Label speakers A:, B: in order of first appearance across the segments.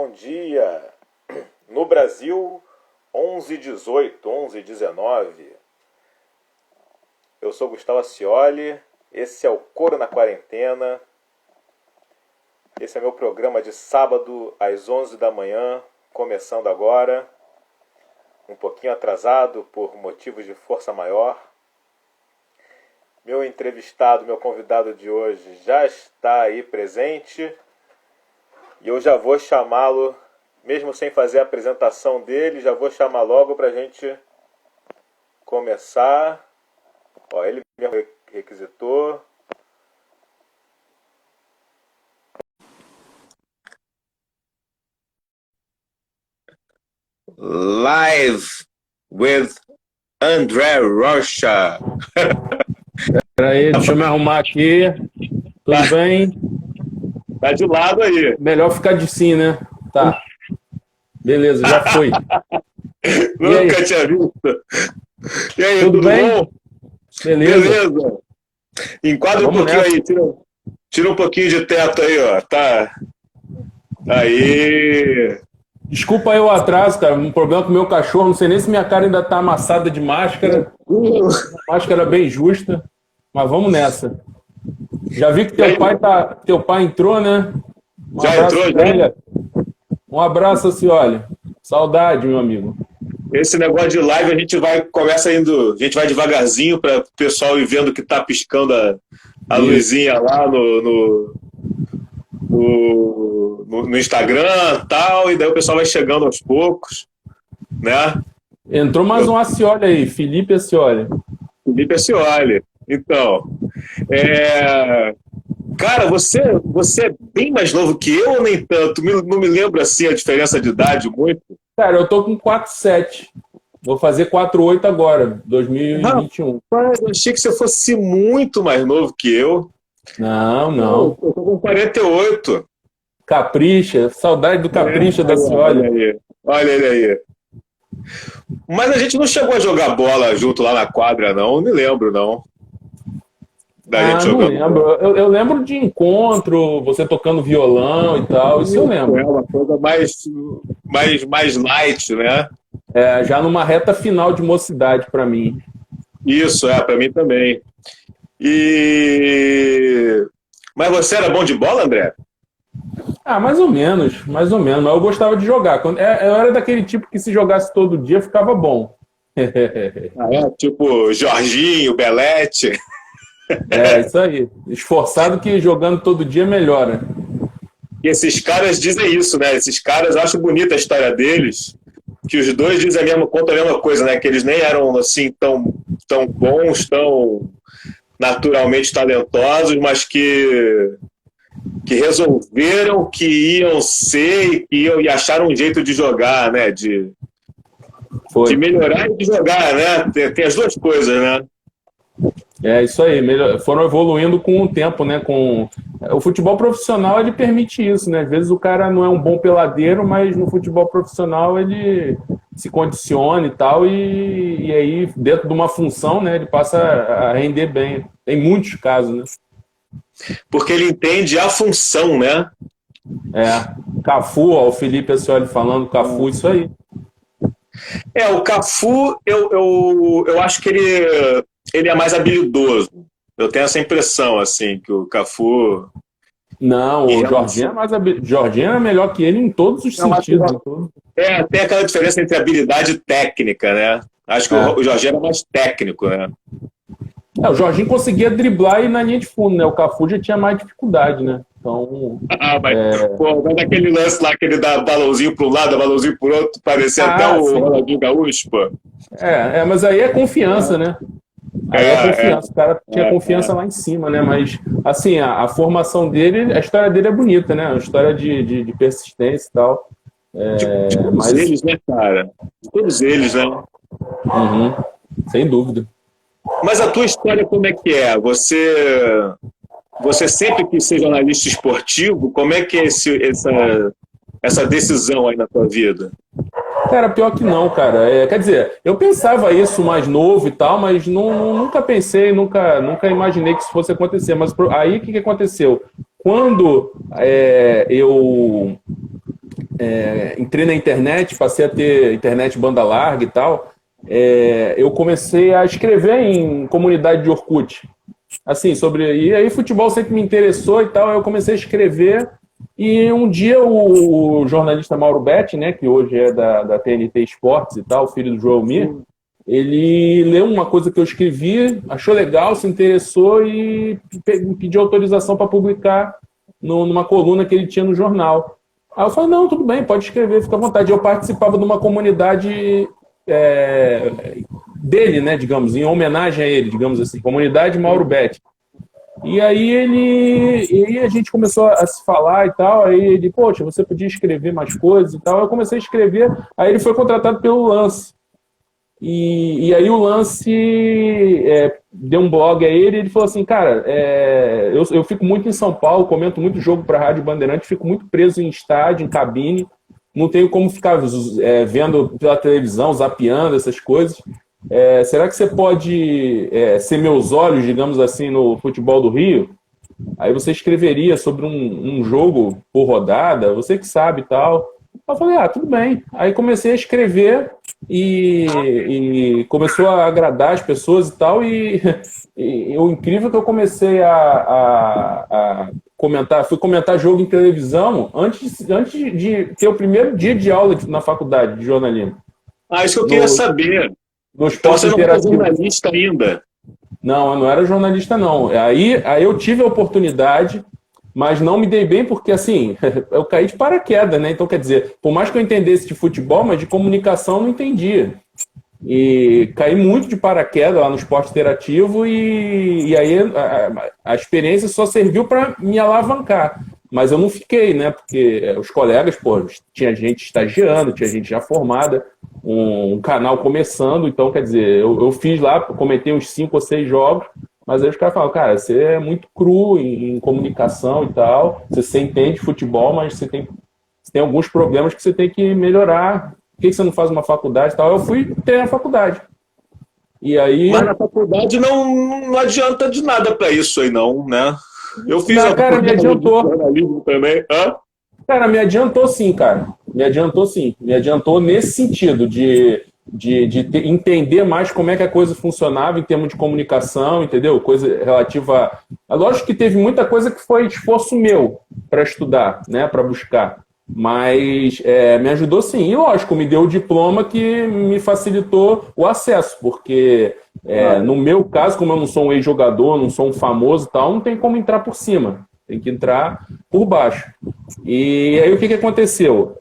A: bom dia. No Brasil, 11h18, 11h19. Eu sou Gustavo Ascioli, esse é o Coro na Quarentena. Esse é meu programa de sábado às 11 da manhã, começando agora. Um pouquinho atrasado por motivos de força maior. Meu entrevistado, meu convidado de hoje já está aí presente. E eu já vou chamá-lo, mesmo sem fazer a apresentação dele, já vou chamar logo para a gente começar. Ó, ele me requisitou.
B: Live with André Rocha.
C: Peraí, deixa eu me arrumar aqui. Tudo bem?
B: Tá de lado aí.
C: Melhor ficar de sim, né? Tá. Beleza, já foi.
B: Nunca tinha visto. E aí, tudo
C: bem?
B: bom?
C: Beleza.
B: Enquadra
C: Vamos
B: um pouquinho
C: nessa.
B: aí, tira um pouquinho de teto aí, ó. Tá. Aí.
C: Desculpa aí o atraso, cara. Um problema com o meu cachorro. Não sei nem se minha cara ainda tá amassada de máscara. Máscara bem justa. Mas vamos nessa. Já vi que teu pai entrou, né?
B: Já entrou, já?
C: Um abraço, Ascioli. Saudade, meu amigo.
B: Esse negócio de live a gente vai devagarzinho para o pessoal ir vendo que tá piscando a luzinha lá no Instagram e tal, e daí o pessoal vai chegando aos poucos, né?
C: Entrou mais um Ascioli aí, Felipe Ascioli.
B: Felipe Ascioli. Então, cara, você é bem mais novo que eu ou nem tanto? Não me lembro assim a diferença de idade muito.
C: Cara, eu tô com 4,7. Vou fazer 4,8 agora, 2021.
B: Rapaz, eu achei que você fosse muito mais novo que eu.
C: Não.
B: Eu tô com 48.
C: Capricha, saudade do Capricha da Ascioli.
B: Olha ele aí. Mas a gente não chegou a jogar bola junto lá na quadra, não me lembro, não.
C: Não lembro. Eu lembro de encontro, você tocando violão e tal, isso eu lembro.
B: É uma coisa mais light, né?
C: Já numa reta final de mocidade pra mim.
B: Isso, pra mim também. Mas você era bom de bola, André?
C: Mais ou menos. Mas eu gostava de jogar. Eu era daquele tipo que se jogasse todo dia ficava bom.
B: Tipo Jorginho, Belete.
C: Isso aí. Esforçado que jogando todo dia melhora.
B: E esses caras dizem isso, né? Esses caras, eu acho bonita a história deles, que os dois contam a mesma coisa, né? Que eles nem eram assim tão bons, tão naturalmente talentosos, mas que resolveram que iam ser e acharam um jeito de jogar, né? De melhorar e de jogar, né? Tem as duas coisas, né?
C: Isso aí, foram evoluindo com o tempo, né? O futebol profissional, ele permite isso, né? Às vezes o cara não é um bom peladeiro, mas no futebol profissional ele se condiciona e tal, e aí dentro de uma função, né, ele passa a render bem. Tem muitos casos, né?
B: Porque ele entende a função, né?
C: Cafu, ó, o Felipe Ascioli falando, Cafu, isso aí.
B: O Cafu, eu acho que ele é mais habilidoso. Eu tenho essa impressão, assim, que o Cafu...
C: Não, o Jorginho é mais habilidoso. Jorginho é melhor que ele em todos os sentidos.
B: Tem aquela diferença entre habilidade e técnica, né? Acho que o Jorginho era mais técnico, né?
C: O Jorginho conseguia driblar e ir na linha de fundo, né? O Cafu já tinha mais dificuldade, né? Então...
B: mas aquele lance lá que ele dá balãozinho para um lado, balãozinho para o outro, parecia até o Ronaldinho Gaúcho, pô.
C: Mas aí é confiança, né? Aí é confiança. O cara tinha confiança lá em cima, né? Mas, assim, a formação dele, a história dele é bonita, né? Uma história de persistência e tal.
B: De todos eles, né, cara? De todos eles, né?
C: Uhum. Sem dúvida.
B: Mas a tua história como é que é? Você sempre quis ser jornalista esportivo? Como é que é essa decisão aí na tua vida?
C: Cara, pior que não, cara. Quer dizer, eu pensava isso mais novo e tal, mas nunca pensei, nunca imaginei que isso fosse acontecer. Mas aí o que aconteceu? Quando eu entrei na internet, passei a ter internet banda larga e tal, eu comecei a escrever em comunidade de Orkut. Assim, e aí futebol sempre me interessou e tal, eu comecei a escrever, e um dia o jornalista Mauro Betti, né, que hoje é da TNT Esportes e tal, filho do João Mir, ele leu uma coisa que eu escrevi, achou legal, se interessou e me pediu autorização para publicar numa coluna que ele tinha no jornal. Aí eu falei, não, tudo bem, pode escrever, fica à vontade. Eu participava de uma comunidade dele, né, digamos, em homenagem a ele, digamos assim, comunidade Mauro Betti. E aí a gente começou a se falar e tal, aí ele, poxa, você podia escrever mais coisas e tal. Eu comecei a escrever, aí ele foi contratado pelo Lance. E aí o Lance deu um blog a ele e ele falou assim, cara, eu fico muito em São Paulo, comento muito jogo para a Rádio Bandeirante, fico muito preso em estádio, em cabine, não tenho como ficar vendo pela televisão, zapeando essas coisas. Será que você pode ser meus olhos, digamos assim, no futebol do Rio? Aí você escreveria sobre um jogo por rodada, você que sabe e tal. Eu falei, tudo bem. Aí comecei a escrever e começou a agradar as pessoas e tal. E o incrível é que eu comecei a comentar, fui comentar jogo em televisão antes de ter o primeiro dia de aula na faculdade de jornalismo.
B: Isso que eu queria saber.
C: No
B: Então
C: esporte
B: você não é
C: interativo.
B: jornalista ainda?
C: Não, eu não era jornalista, não. Aí eu tive a oportunidade, mas não me dei bem porque, assim, eu caí de paraquedas, né? Então, quer dizer, por mais que eu entendesse de futebol, mas de comunicação eu não entendia. E caí muito de paraquedas lá no esporte interativo e aí a experiência só serviu para me alavancar. Mas eu não fiquei, né? Porque os colegas, tinha gente estagiando, tinha gente já formada, um canal começando, então, quer dizer, eu fiz lá, comentei uns 5 ou 6 jogos, mas aí os caras falam, cara, você é muito cru em comunicação e tal, você entende futebol, mas você tem alguns problemas que você tem que melhorar. Por que você não faz uma faculdade e tal? Eu fui ter a faculdade. E aí...
B: Mas na faculdade não adianta de nada para isso aí, não, né? Eu fiz
C: cara, me adiantou.
B: Jornalismo também.
C: Cara, me adiantou sim, cara. Me adiantou sim. Me adiantou nesse sentido de entender mais como é que a coisa funcionava em termos de comunicação, entendeu? Coisa relativa a... Lógico que teve muita coisa que foi esforço meu para estudar, né? Para buscar. Mas me ajudou sim. E lógico, me deu o diploma que me facilitou o acesso, porque no meu caso, como eu não sou um ex-jogador, não sou um famoso e tal, não tem como entrar por cima. Tem que entrar por baixo. E aí o que aconteceu?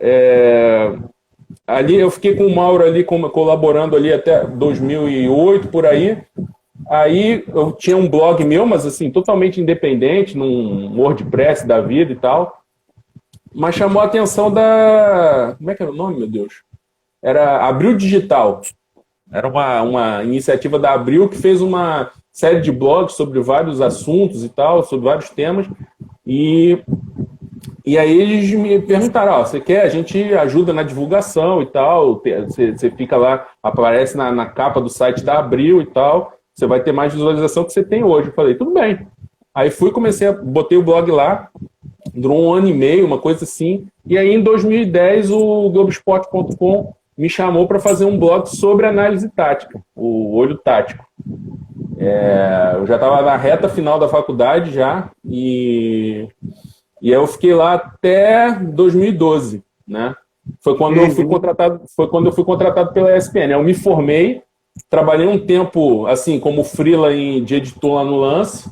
C: Ali eu fiquei com o Mauro ali colaborando ali até 2008, por aí. Aí eu tinha um blog meu, mas assim, totalmente independente, num WordPress da vida e tal. Mas chamou a atenção da... Como é que era o nome, meu Deus? Era Abril Digital. Era uma iniciativa da Abril que fez uma série de blogs sobre vários assuntos e tal, sobre vários temas. E aí eles me perguntaram, você quer? A gente ajuda na divulgação e tal. Você fica lá, aparece na capa do site da Abril e tal. Você vai ter mais visualização que você tem hoje. Eu falei, tudo bem. Aí botei o blog lá. Durou 1 ano e meio, uma coisa assim. E aí, em 2010, o Globoesporte.com me chamou para fazer um blog sobre análise tática, o Olho Tático. Eu já estava na reta final da faculdade já, e aí eu fiquei lá até 2012, né? Foi quando eu fui contratado pela ESPN. Eu me formei, trabalhei um tempo assim como freela de editor lá no Lance,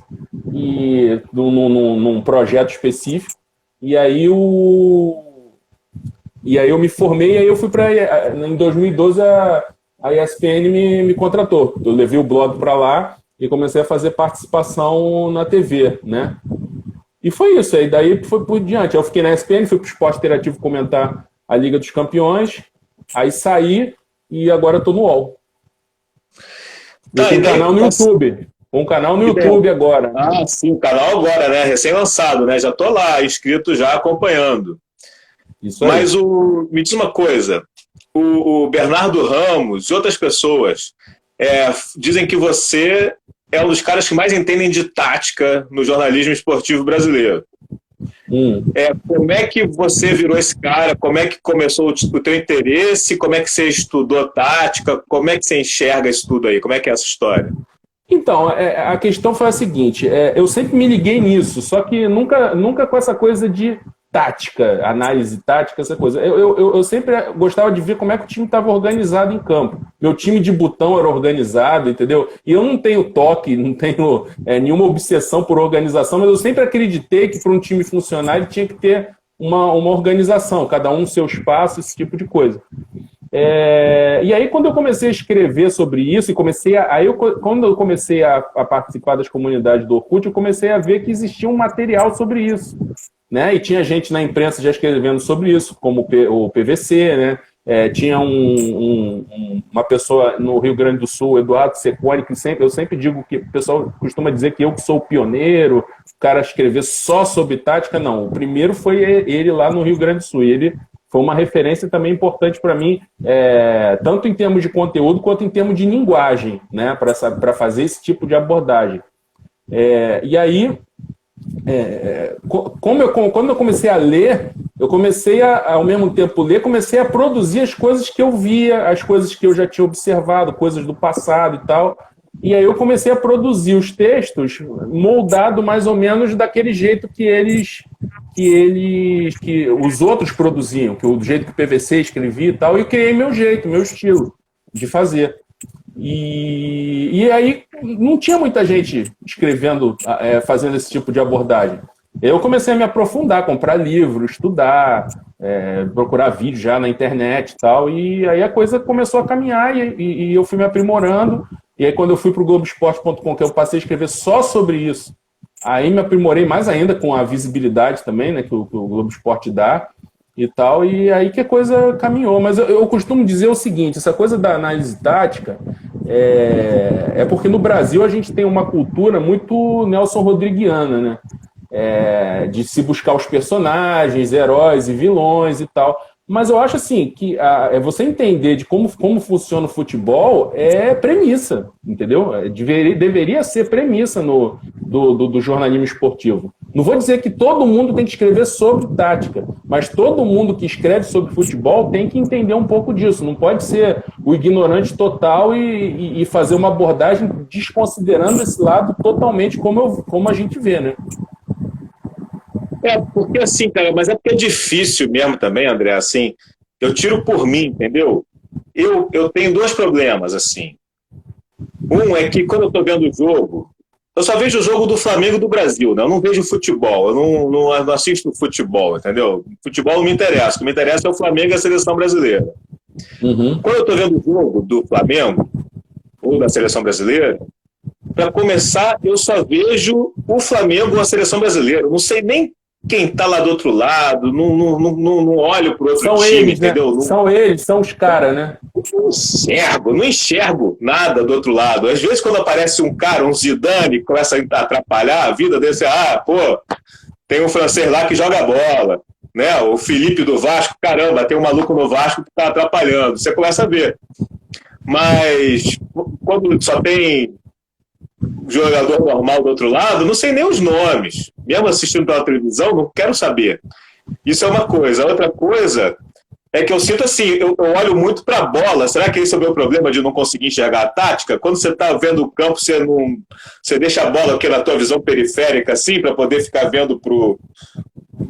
C: e num projeto específico, e aí eu me formei, e aí eu fui em 2012 a ESPN me contratou. Eu levei o blog para lá e comecei a fazer participação na TV, né? E foi isso, aí daí foi por diante. Eu fiquei na ESPN, fui para o Esporte Interativo comentar a Liga dos Campeões, aí saí e agora estou no UOL. Tem um canal no YouTube. Um canal no YouTube agora.
B: Sim, o canal agora, né? Recém-lançado, né? Já tô lá, inscrito, já acompanhando.
C: Isso aí.
B: Mas me diz uma coisa, o Bernardo Ramos e outras pessoas dizem que você é um dos caras que mais entendem de tática no jornalismo esportivo brasileiro. Como é que você virou esse cara? Como é que começou o teu interesse? Como é que você estudou tática? Como é que você enxerga isso tudo aí? Como é que é essa história?
C: Então, a questão foi a seguinte, eu sempre me liguei nisso, só que nunca com essa coisa de tática, análise tática, essa coisa. Eu sempre gostava de ver como é que o time estava organizado em campo. Meu time de botão era organizado, entendeu? E eu não tenho toque, não tenho nenhuma obsessão por organização, mas eu sempre acreditei que para um time funcionar ele tinha que ter uma organização, cada um seu espaço, esse tipo de coisa. E aí, quando eu comecei a escrever sobre isso, e quando eu comecei a participar das comunidades do Orkut, eu comecei a ver que existia um material sobre isso, né? E tinha gente na imprensa já escrevendo sobre isso, como o PVC, né? Tinha uma pessoa no Rio Grande do Sul, Eduardo Secone, que eu sempre digo que o pessoal costuma dizer que eu que sou o pioneiro, o cara escrever só sobre tática. Não, o primeiro foi ele lá no Rio Grande do Sul, e ele foi uma referência também importante para mim, tanto em termos de conteúdo quanto em termos de linguagem, né, para fazer esse tipo de abordagem. E aí, quando eu comecei a ler, eu comecei ao mesmo tempo ler, comecei a produzir as coisas que eu via, as coisas que eu já tinha observado, coisas do passado e tal. E aí eu comecei a produzir os textos moldado mais ou menos daquele jeito que os outros produziam, do jeito que o PVC escrevia e tal, e criei meu jeito, meu estilo de fazer. E aí não tinha muita gente escrevendo, fazendo esse tipo de abordagem. Eu comecei a me aprofundar, comprar livro, estudar, procurar vídeo já na internet e tal, e aí a coisa começou a caminhar e eu fui me aprimorando. E aí quando eu fui para o Globoesporte.com, que eu passei a escrever só sobre isso, aí me aprimorei mais ainda com a visibilidade também, né, que o Globo Esporte dá e tal, e aí que a coisa caminhou. Mas eu costumo dizer o seguinte, essa coisa da análise tática é porque no Brasil a gente tem uma cultura muito Nelson Rodriguiana, né? De se buscar os personagens, heróis e vilões e tal. Mas eu acho assim que você entender de como funciona o futebol é premissa, entendeu? Deveria ser premissa do jornalismo esportivo. Não vou dizer que todo mundo tem que escrever sobre tática, mas todo mundo que escreve sobre futebol tem que entender um pouco disso. Não pode ser o ignorante total e fazer uma abordagem desconsiderando esse lado totalmente como a gente vê, né?
B: Porque assim, cara, mas é porque é difícil mesmo também, André, assim, eu tiro por mim, entendeu? Eu tenho dois problemas, assim. Um é que quando eu tô vendo o jogo, eu só vejo o jogo do Flamengo do Brasil, né? Eu não vejo futebol, eu não assisto futebol, entendeu? Futebol não me interessa, o que me interessa é o Flamengo e a seleção brasileira.
C: Uhum.
B: Quando eu tô vendo o jogo do Flamengo, ou da seleção brasileira, para começar, eu só vejo o Flamengo ou a seleção brasileira, eu não sei nem quem tá lá do outro lado, não olho pro outro time,
C: eles,
B: entendeu?
C: Né? São eles, são os caras, né?
B: Não enxergo nada do outro lado. Às vezes, quando aparece um cara, um Zidane, que começa a atrapalhar a vida desse, tem um francês lá que joga bola, né? O Felipe do Vasco, caramba, tem um maluco no Vasco que tá atrapalhando. Você começa a ver. Mas, quando só tem jogador normal do outro lado, não sei nem os nomes. Mesmo assistindo pela televisão, não quero saber. Isso é uma coisa. A outra coisa é que eu sinto assim, eu olho muito para a bola. Será que esse é o meu problema de não conseguir enxergar a tática? Quando você está vendo o campo, você deixa a bola aqui na tua visão periférica, assim, para poder ficar vendo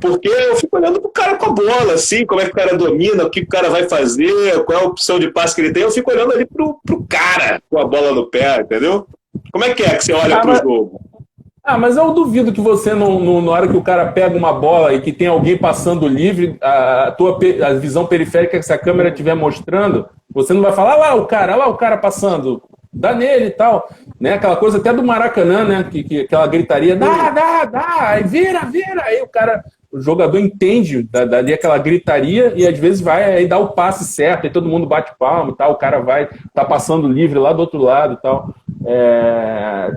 B: porque eu fico olhando pro cara com a bola, assim, como é que o cara domina, o que o cara vai fazer, qual é a opção de passe que ele tem. Eu fico olhando ali pro cara com a bola no pé, entendeu? Como é que você olha pro jogo?
C: Mas eu duvido que você, na hora que o cara pega uma bola e que tem alguém passando livre, a visão periférica que essa câmera estiver mostrando, você não vai falar, olha lá o cara passando, dá nele e tal. Né? Aquela coisa até do Maracanã, né? Aquela gritaria, dá, aí vira, aí o jogador entende dali aquela gritaria e às vezes vai aí dá o passe certo, aí todo mundo bate palma e tal, o cara tá passando livre lá do outro lado e tal.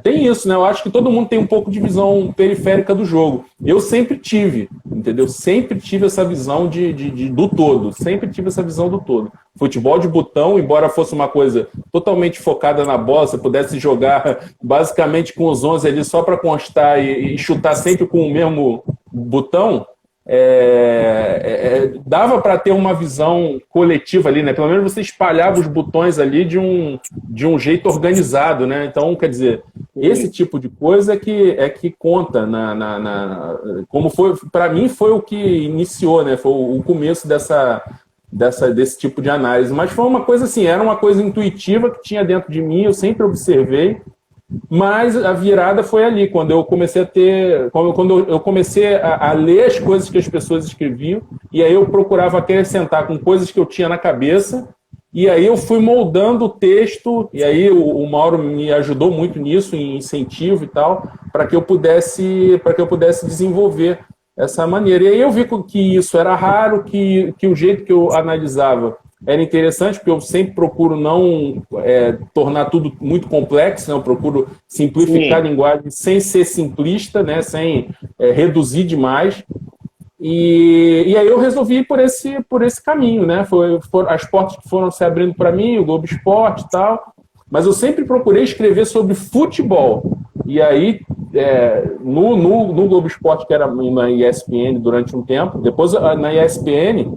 C: Tem isso, né? Eu acho que todo mundo tem um pouco de visão periférica do jogo. Eu sempre tive, entendeu? Sempre tive essa visão do todo. Sempre tive essa visão do todo. Futebol de botão, embora fosse uma coisa totalmente focada na bola, você pudesse jogar basicamente com os 11 ali só para constar e chutar sempre com o mesmo botão, dava para ter uma visão coletiva ali, né? Pelo menos você espalhava os botões ali de um jeito organizado, né? Então, quer dizer, esse tipo de coisa é que conta como foi, para mim foi o que iniciou, né? Foi o começo desse tipo de análise. Mas foi uma coisa assim, era uma coisa intuitiva que tinha dentro de mim, eu sempre observei. Mas a virada foi ali, quando eu comecei quando eu comecei a ler as coisas que as pessoas escreviam, e aí eu procurava acrescentar com coisas que eu tinha na cabeça, e aí eu fui moldando o texto, e aí o Mauro me ajudou muito nisso, em incentivo e tal, para que eu pudesse desenvolver essa maneira. E aí eu vi que isso era raro, que o jeito que eu analisava era interessante, porque eu sempre procuro não tornar tudo muito complexo, né? Eu procuro simplificar a linguagem sem ser simplista, né? Sem reduzir demais. E aí eu resolvi ir por esse caminho, né? As portas que foram se abrindo para mim, o Globo Esporte e tal, mas eu sempre procurei escrever sobre futebol. E aí, no Globo Esporte, que era na ESPN durante um tempo, depois na ESPN,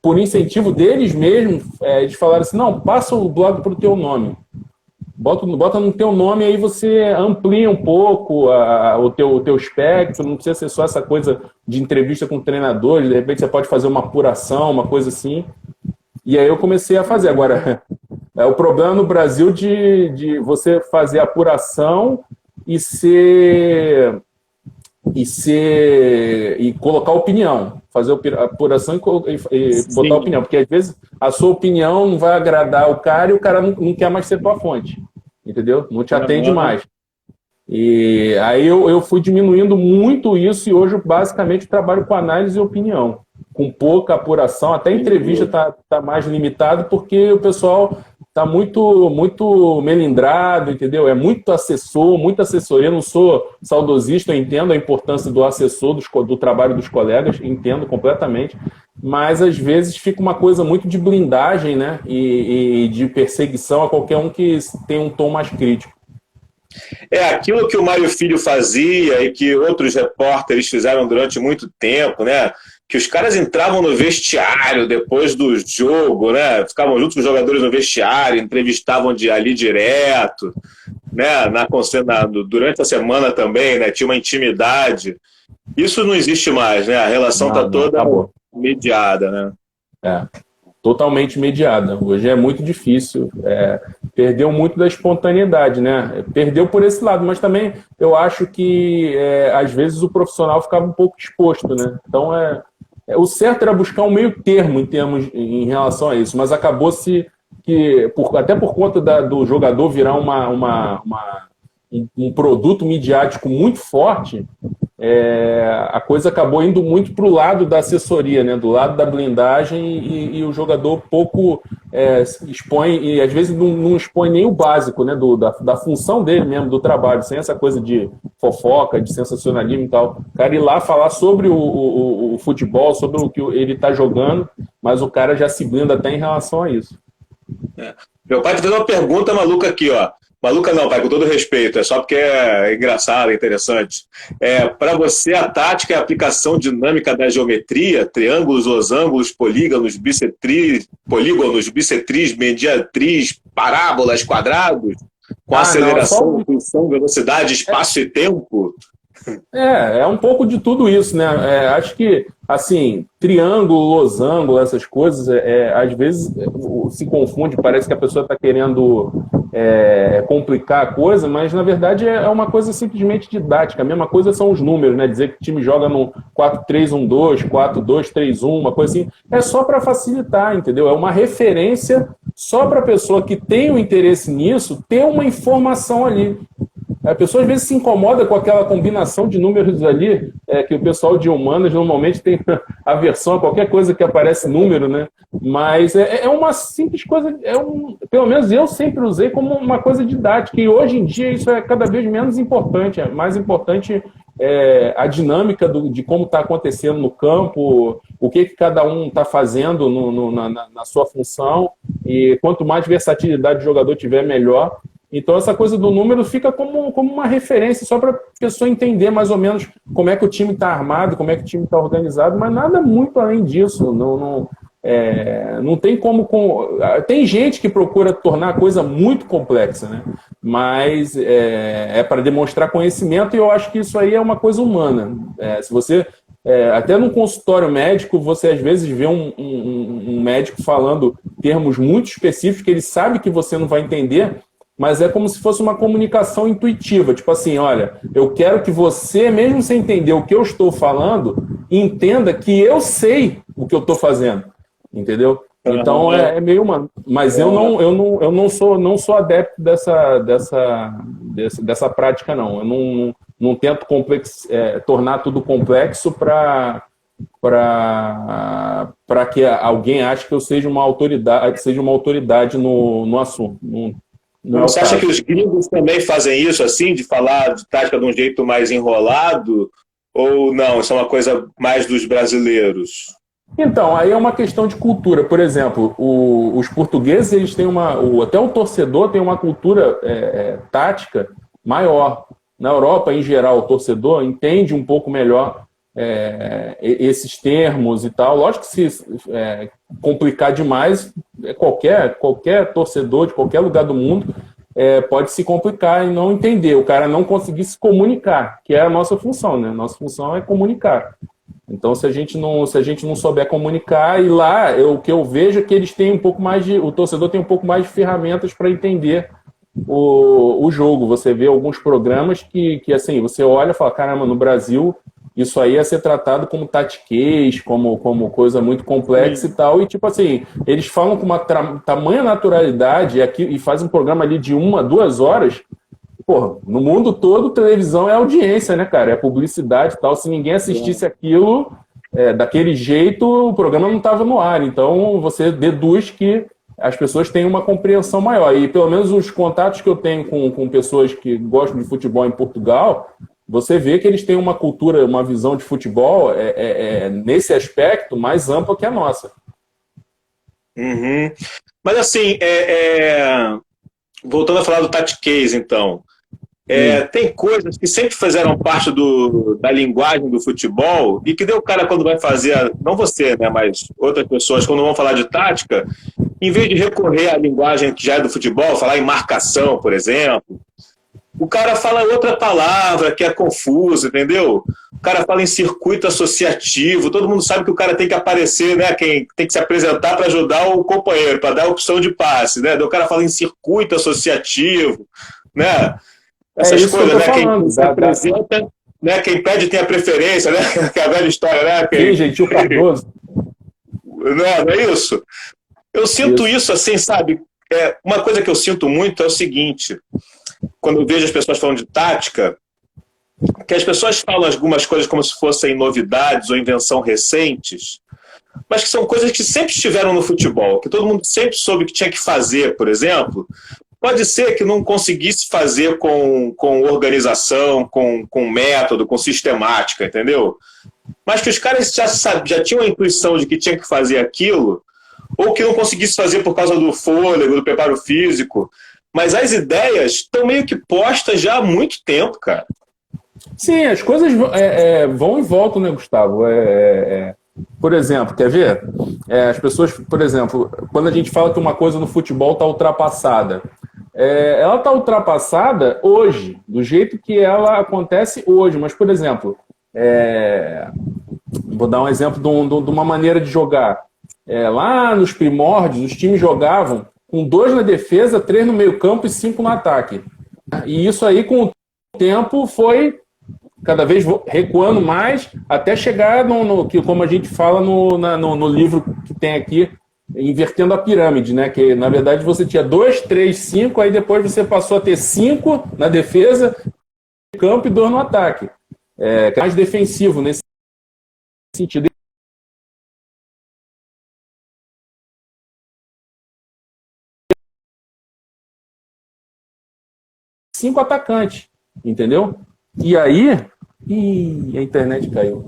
C: por incentivo deles mesmos, eles falaram assim, não, passa o blog para o teu nome. Bota no teu nome, aí você amplia um pouco o teu espectro, não precisa ser só essa coisa de entrevista com treinadores, de repente você pode fazer uma apuração, uma coisa assim. E aí eu comecei a fazer. Agora, o problema no Brasil de você fazer apuração e colocar opinião, fazer apuração e botar opinião, porque às vezes a sua opinião não vai agradar o cara e o cara não quer mais ser tua fonte, entendeu? Não te atende mais. E aí eu fui diminuindo muito isso e hoje basicamente trabalho com análise e opinião, com pouca apuração, até a entrevista tá mais limitado porque o pessoal tá muito melindrado, entendeu? É muito assessor, muita assessoria. Eu não sou saudosista, eu entendo a importância do assessor, do trabalho dos colegas, entendo completamente, mas às vezes fica uma coisa muito de blindagem, né? E de perseguição a qualquer um que tem um tom mais crítico.
B: É aquilo que o Mário Filho fazia e que outros repórteres fizeram durante muito tempo, né? Que os caras entravam no vestiário depois do jogo, né? Ficavam juntos com os jogadores no vestiário, entrevistavam ali direto, né? Durante a semana também, né? Tinha uma intimidade. Isso não existe mais, né? A relação está toda mediada, né?
C: Totalmente mediada. Hoje é muito difícil. Perdeu muito da espontaneidade, né? Perdeu por esse lado, mas também eu acho que às vezes o profissional ficava um pouco exposto, né? Então o certo era buscar um meio termo em relação a isso, mas acabou-se que, até por conta do jogador virar um produto midiático muito forte, a coisa acabou indo muito para o lado da assessoria, né? Do lado da blindagem e o jogador pouco expõe, e às vezes não expõe nem o básico, né? Da função dele mesmo, do trabalho, sem essa coisa de fofoca, de sensacionalismo e tal. O cara ir lá falar sobre o futebol, sobre o que ele está jogando, mas o cara já se blinda até em relação a isso.
B: Meu pai te fez uma pergunta maluca aqui, ó. Maluca não, pai, com todo respeito, é só porque é engraçado, é interessante. Para você, a tática é a aplicação dinâmica da geometria, triângulos, losangos, polígonos, bissetris, mediatriz, parábolas, quadrados, com aceleração, função, velocidade, espaço e tempo?
C: É um pouco de tudo isso, né? Acho que, assim, triângulo, losango, essas coisas, às vezes se confunde, parece que a pessoa está querendo complicar a coisa, mas na verdade é uma coisa simplesmente didática. A mesma coisa são os números, né? Dizer que o time joga no 4-3-1-2, 4-2-3-1, uma coisa assim, é só para facilitar, entendeu? É uma referência só para a pessoa que tem o interesse nisso ter uma informação ali. A pessoa às vezes se incomoda com aquela combinação de números ali, que o pessoal de humanas normalmente tem aversão a qualquer coisa que aparece número, né? Mas é uma simples coisa, pelo menos eu sempre usei como uma coisa didática, e hoje em dia isso é cada vez menos importante. É mais importante a dinâmica de como está acontecendo no campo, o que cada um está fazendo na sua função, e quanto mais versatilidade o jogador tiver, melhor. Então, essa coisa do número fica como uma referência, só para a pessoa entender mais ou menos como é que o time está armado, como é que o time está organizado, mas nada muito além disso. Não tem como. Tem gente que procura tornar a coisa muito complexa, né? Mas para demonstrar conhecimento, e eu acho que isso aí é uma coisa humana. Se você. Até num consultório médico, você às vezes vê um médico falando termos muito específicos que ele sabe que você não vai entender, mas é como se fosse uma comunicação intuitiva. Tipo assim, olha, eu quero que você, mesmo sem entender o que eu estou falando, entenda que eu sei o que eu estou fazendo. Entendeu? Então é meio humano. Mas eu não sou adepto dessa prática, não. Eu não tento tornar tudo complexo para que alguém ache que eu seja uma autoridade no assunto. Não
B: Você acha que os gringos também fazem isso, assim, de falar de tática de um jeito mais enrolado? Ou não? Isso é uma coisa mais dos brasileiros?
C: Então, aí é uma questão de cultura. Por exemplo, os portugueses, eles têm até o torcedor tem uma cultura tática maior. Na Europa, em geral, o torcedor entende um pouco melhor esses termos e tal. Lógico que se complicar demais, qualquer torcedor de qualquer lugar do mundo pode se complicar e não entender. O cara não conseguir se comunicar, que é a nossa função, né? Nossa função é comunicar. Então, se a gente não souber comunicar, e lá o que eu vejo é que eles têm um pouco mais o torcedor tem um pouco mais de ferramentas para entender o jogo. Você vê alguns programas que assim, você olha e fala, caramba, no Brasil isso aí ia ser tratado como tatiquês, como coisa muito complexa e tal, e tipo assim, eles falam com uma tamanha naturalidade e fazem um programa ali de 1 a 2 horas. Porra, no mundo todo, televisão é audiência, né, cara? É publicidade e tal. Se ninguém assistisse aquilo daquele jeito, o programa não estava no ar. Então, você deduz que as pessoas têm uma compreensão maior. E, pelo menos, os contatos que eu tenho com pessoas que gostam de futebol em Portugal, você vê que eles têm uma cultura, uma visão de futebol nesse aspecto mais ampla que a nossa.
B: Uhum. Mas, assim, voltando a falar do tactiquez, então, tem coisas que sempre fizeram parte da linguagem do futebol e que deu o cara quando vai fazer, não você, né, mas outras pessoas, quando vão falar de tática, em vez de recorrer à linguagem que já é do futebol, falar em marcação, por exemplo, o cara fala outra palavra que é confusa, entendeu? O cara fala em circuito associativo, todo mundo sabe que o cara tem que aparecer, né? Quem tem que se apresentar para ajudar o companheiro, para dar a opção de passe, né? O cara fala em circuito associativo, né? Essas coisas, né? Quem se apresenta, né? Quem pede tem a preferência, né? Que é a velha história, né?
C: Sim, Gentil Cardoso.
B: Não é isso? Eu sinto isso assim, sabe? Uma coisa que eu sinto muito é o seguinte, quando eu vejo as pessoas falando de tática, que as pessoas falam algumas coisas como se fossem novidades ou invenção recentes, mas que são coisas que sempre estiveram no futebol, que todo mundo sempre soube que tinha que fazer, por exemplo. Pode ser que não conseguisse fazer com organização, com método, com sistemática, entendeu? Mas que os caras já tinham a intuição de que tinha que fazer aquilo, ou que não conseguisse fazer por causa do fôlego, do preparo físico. Mas as ideias estão meio que postas já há muito tempo, cara.
C: Sim, as coisas vão e voltam, né, Gustavo? Por exemplo, quer ver? As pessoas, por exemplo, quando a gente fala que uma coisa no futebol está ultrapassada, ela está ultrapassada hoje, do jeito que ela acontece hoje. Mas, por exemplo, vou dar um exemplo de uma maneira de jogar. Lá nos primórdios, os times jogavam com 2 na defesa, 3 no meio-campo e 5 no ataque. E isso aí, com o tempo, foi cada vez recuando mais, até chegar que, como a gente fala no livro que tem aqui, Invertendo a Pirâmide, né? Que na verdade você tinha 2, 3, 5, aí depois você passou a ter 5 na defesa, no campo e 2 no ataque. Mais defensivo nesse sentido. 5 atacantes, entendeu? E aí, a internet caiu.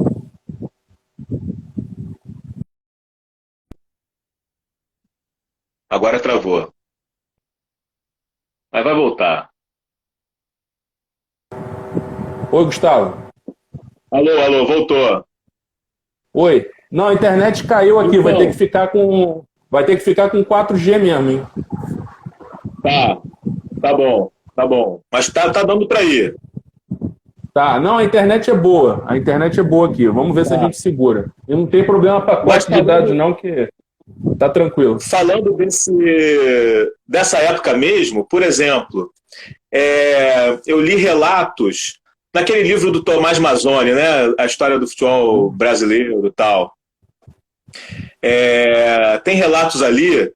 B: Agora travou. Mas vai voltar.
C: Oi, Gustavo.
B: Alô, voltou.
C: Oi. Não, a internet caiu aqui,
B: Então,
C: vai ter que ficar com 4G mesmo, hein?
B: tá bom. Mas tá dando para ir.
C: Tá, não, a internet é boa. A internet é boa aqui. Vamos ver se a gente segura. E não tem problema pacote de dados, não, que tá tranquilo.
B: Falando dessa época mesmo, por exemplo, eu li relatos naquele livro do Tomás Mazzoni, né? A história do futebol brasileiro e tal. Tem relatos ali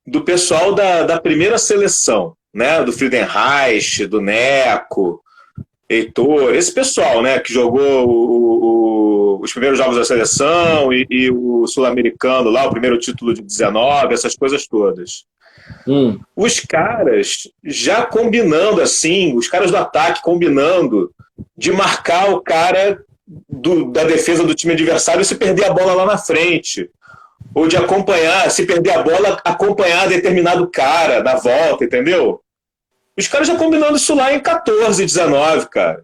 B: do pessoal da primeira seleção, né? Do Friedenreich, do Neco, Heitor, esse pessoal, né? Que jogou os primeiros jogos da seleção e o sul-americano lá, o primeiro título de 19, essas coisas todas. Os caras já combinando assim, os caras do ataque combinando de marcar o cara da defesa do time adversário se perder a bola lá na frente. Ou de acompanhar, se perder a bola, acompanhar determinado cara na volta, entendeu? Os caras já combinando isso lá em 14, 19, cara.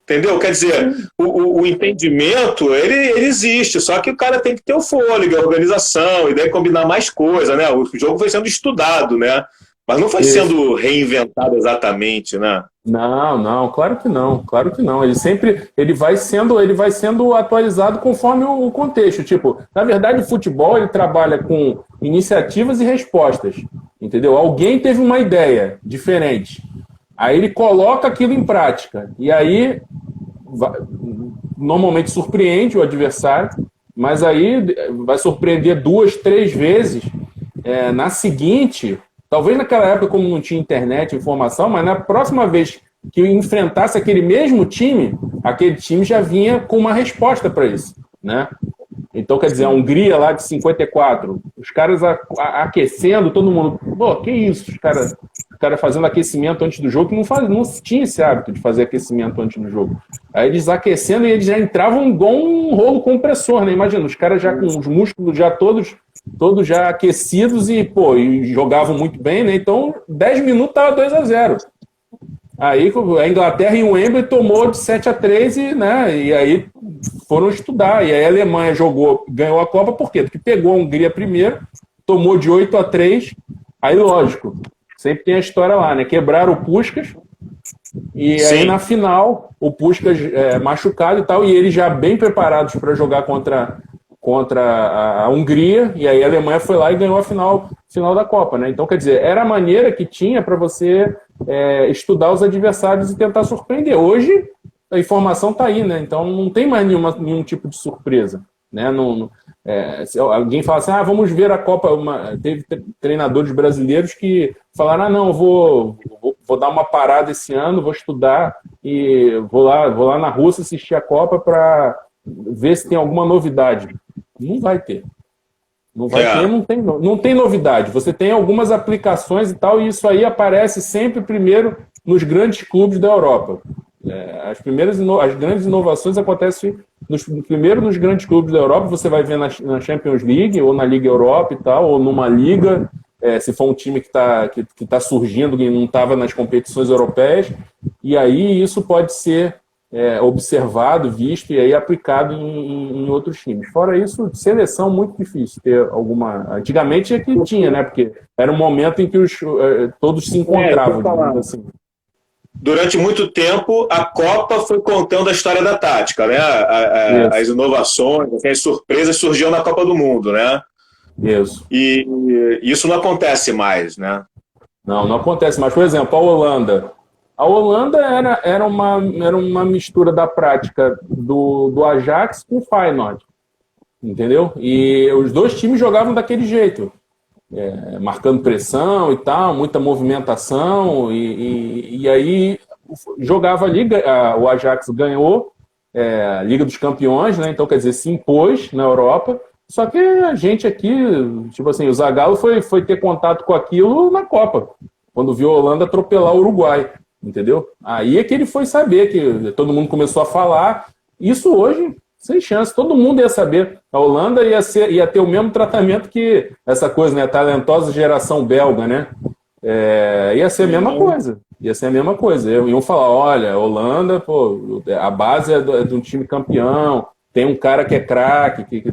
B: Entendeu? Quer dizer, o entendimento, ele existe, só que o cara tem que ter o fôlego, a organização, e daí combinar mais coisa, né? O jogo foi sendo estudado, né? Mas não foi sendo reinventado exatamente, né?
C: Não, claro que não, claro que não. Ele vai sendo atualizado conforme o contexto. Tipo, na verdade, o futebol ele trabalha com iniciativas e respostas, entendeu? Alguém teve uma ideia diferente, aí ele coloca aquilo em prática e aí normalmente surpreende o adversário, mas aí vai surpreender 2, 3 vezes. Na seguinte, talvez naquela época, como não tinha internet, informação, mas na próxima vez que enfrentasse aquele mesmo time, aquele time já vinha com uma resposta para isso, né? Então, quer dizer, a Hungria lá de 54, os caras aquecendo, todo mundo, pô, que isso? Os caras fazendo aquecimento antes do jogo, que não tinha esse hábito de fazer aquecimento antes do jogo. Aí eles aquecendo e eles já entravam igual um rolo compressor, né? Imagina, os caras já com os músculos já todos já aquecidos e jogavam muito bem, né? Então, 10 minutos tava 2-0. Aí a Inglaterra em Wembley tomou de 7-3 e aí foram estudar. E aí a Alemanha ganhou a Copa, por quê? Porque pegou a Hungria primeiro, tomou de 8-3. Aí, lógico, sempre tem a história lá, né? Quebraram o Puskás. E aí, na final, o Puskás machucado e tal, e eles já bem preparados para jogar contra a Hungria, e aí a Alemanha foi lá e ganhou a final da Copa, né? Então, quer dizer, era a maneira que tinha para você estudar os adversários e tentar surpreender. Hoje, a informação está aí, né? Então, não tem mais nenhum tipo de surpresa, né? Se alguém fala assim, vamos ver a Copa, teve treinadores brasileiros que falaram, não, eu vou dar uma parada esse ano, vou estudar e vou lá na Rússia assistir a Copa para ver se tem alguma novidade. Não vai ter. Não vai ter, não tem novidade. Você tem algumas aplicações e tal, e isso aí aparece sempre primeiro nos grandes clubes da Europa. As grandes inovações acontecem primeiro nos grandes clubes da Europa. Você vai ver na Champions League, ou na Liga Europa e tal, ou numa liga, se for um time que tá surgindo e não estava nas competições europeias. E aí isso pode ser observado, visto e aí aplicado em outros times. Fora isso, seleção muito difícil ter alguma. Antigamente é que tinha, né? Porque era um momento em que todos se encontravam, digamos assim.
B: Durante muito tempo, a Copa foi contando a história da tática, né? As inovações, as surpresas surgiam na Copa do Mundo, né?
C: Isso.
B: E isso não acontece mais, né?
C: Não acontece mais. Por exemplo, a Holanda. A Holanda era uma mistura da prática do Ajax com o Feyenoord, entendeu? E os dois times jogavam daquele jeito, marcando pressão e tal, muita movimentação, e aí jogava ali, o Ajax ganhou a Liga dos Campeões, né? Então, quer dizer, se impôs na Europa, só que a gente aqui, tipo assim, o Zagallo foi ter contato com aquilo na Copa, quando viu a Holanda atropelar o Uruguai. Entendeu? Aí é que ele foi saber, que todo mundo começou a falar. Isso hoje, sem chance, todo mundo ia saber. A Holanda ia ter o mesmo tratamento que essa coisa, né? A talentosa geração belga, né? ia ser a mesma coisa. Ia ser a mesma coisa. Iam falar, olha, Holanda, pô, a base é de um time campeão, tem um cara que é craque, que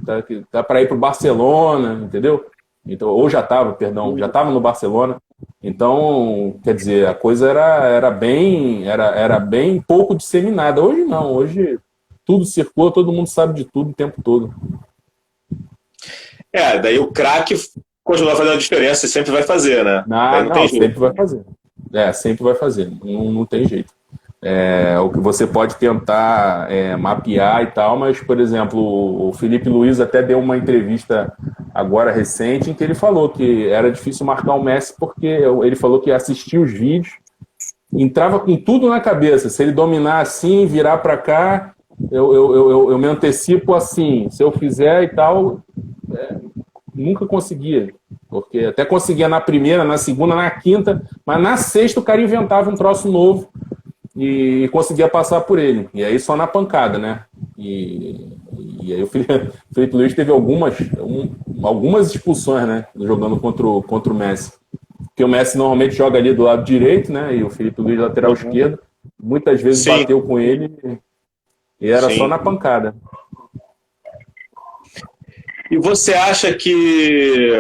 C: tá para ir pro Barcelona, entendeu? Então, ou já estava no Barcelona. Então, quer dizer, a coisa era bem pouco disseminada. Hoje não, hoje tudo circula, todo mundo sabe de tudo o tempo todo.
B: Daí o craque continua fazendo a diferença e sempre vai fazer, né?
C: Não, sempre vai fazer. Sempre vai fazer, não tem jeito. O que você pode tentar mapear e tal, mas, por exemplo, o Felipe Luiz até deu uma entrevista agora recente em que ele falou que era difícil marcar o Messi porque ele falou que assistia os vídeos, entrava com tudo na cabeça. Se ele dominar assim, virar para cá, eu me antecipo assim, se eu fizer e tal, nunca conseguia. Porque até conseguia na primeira, na segunda, na quinta, mas na sexta o cara inventava um troço novo e conseguia passar por ele. E aí só na pancada, né? E aí o Felipe Luiz teve algumas expulsões, né? Jogando contra o Messi. Porque o Messi normalmente joga ali do lado direito, né? E o Felipe Luiz lateral esquerdo. Muitas vezes bateu com ele e era só na pancada.
B: E você acha que,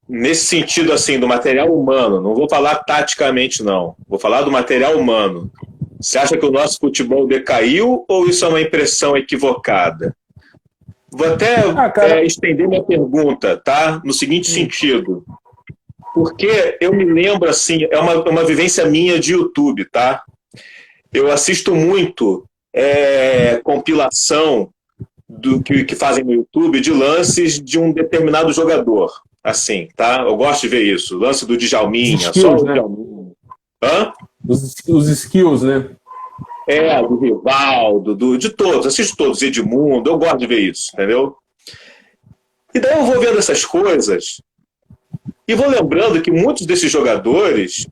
B: nesse sentido assim, do material humano, não vou falar taticamente não, vou falar do material humano, você acha que o nosso futebol decaiu ou isso é uma impressão equivocada? Vou até estender minha pergunta, tá? No seguinte sentido, porque eu me lembro assim, é uma vivência minha de YouTube, tá? Eu assisto muito compilação do que fazem no YouTube de lances de um determinado jogador, assim, tá? Eu gosto de ver isso, lance do Djalminha,
C: skills,
B: só o
C: né?
B: Djalminha. Hã?
C: Os skills, né?
B: Do Rivaldo, de todos, assisto todos, Edmundo, eu gosto de ver isso, entendeu? E daí eu vou vendo essas coisas e vou lembrando que muitos desses jogadores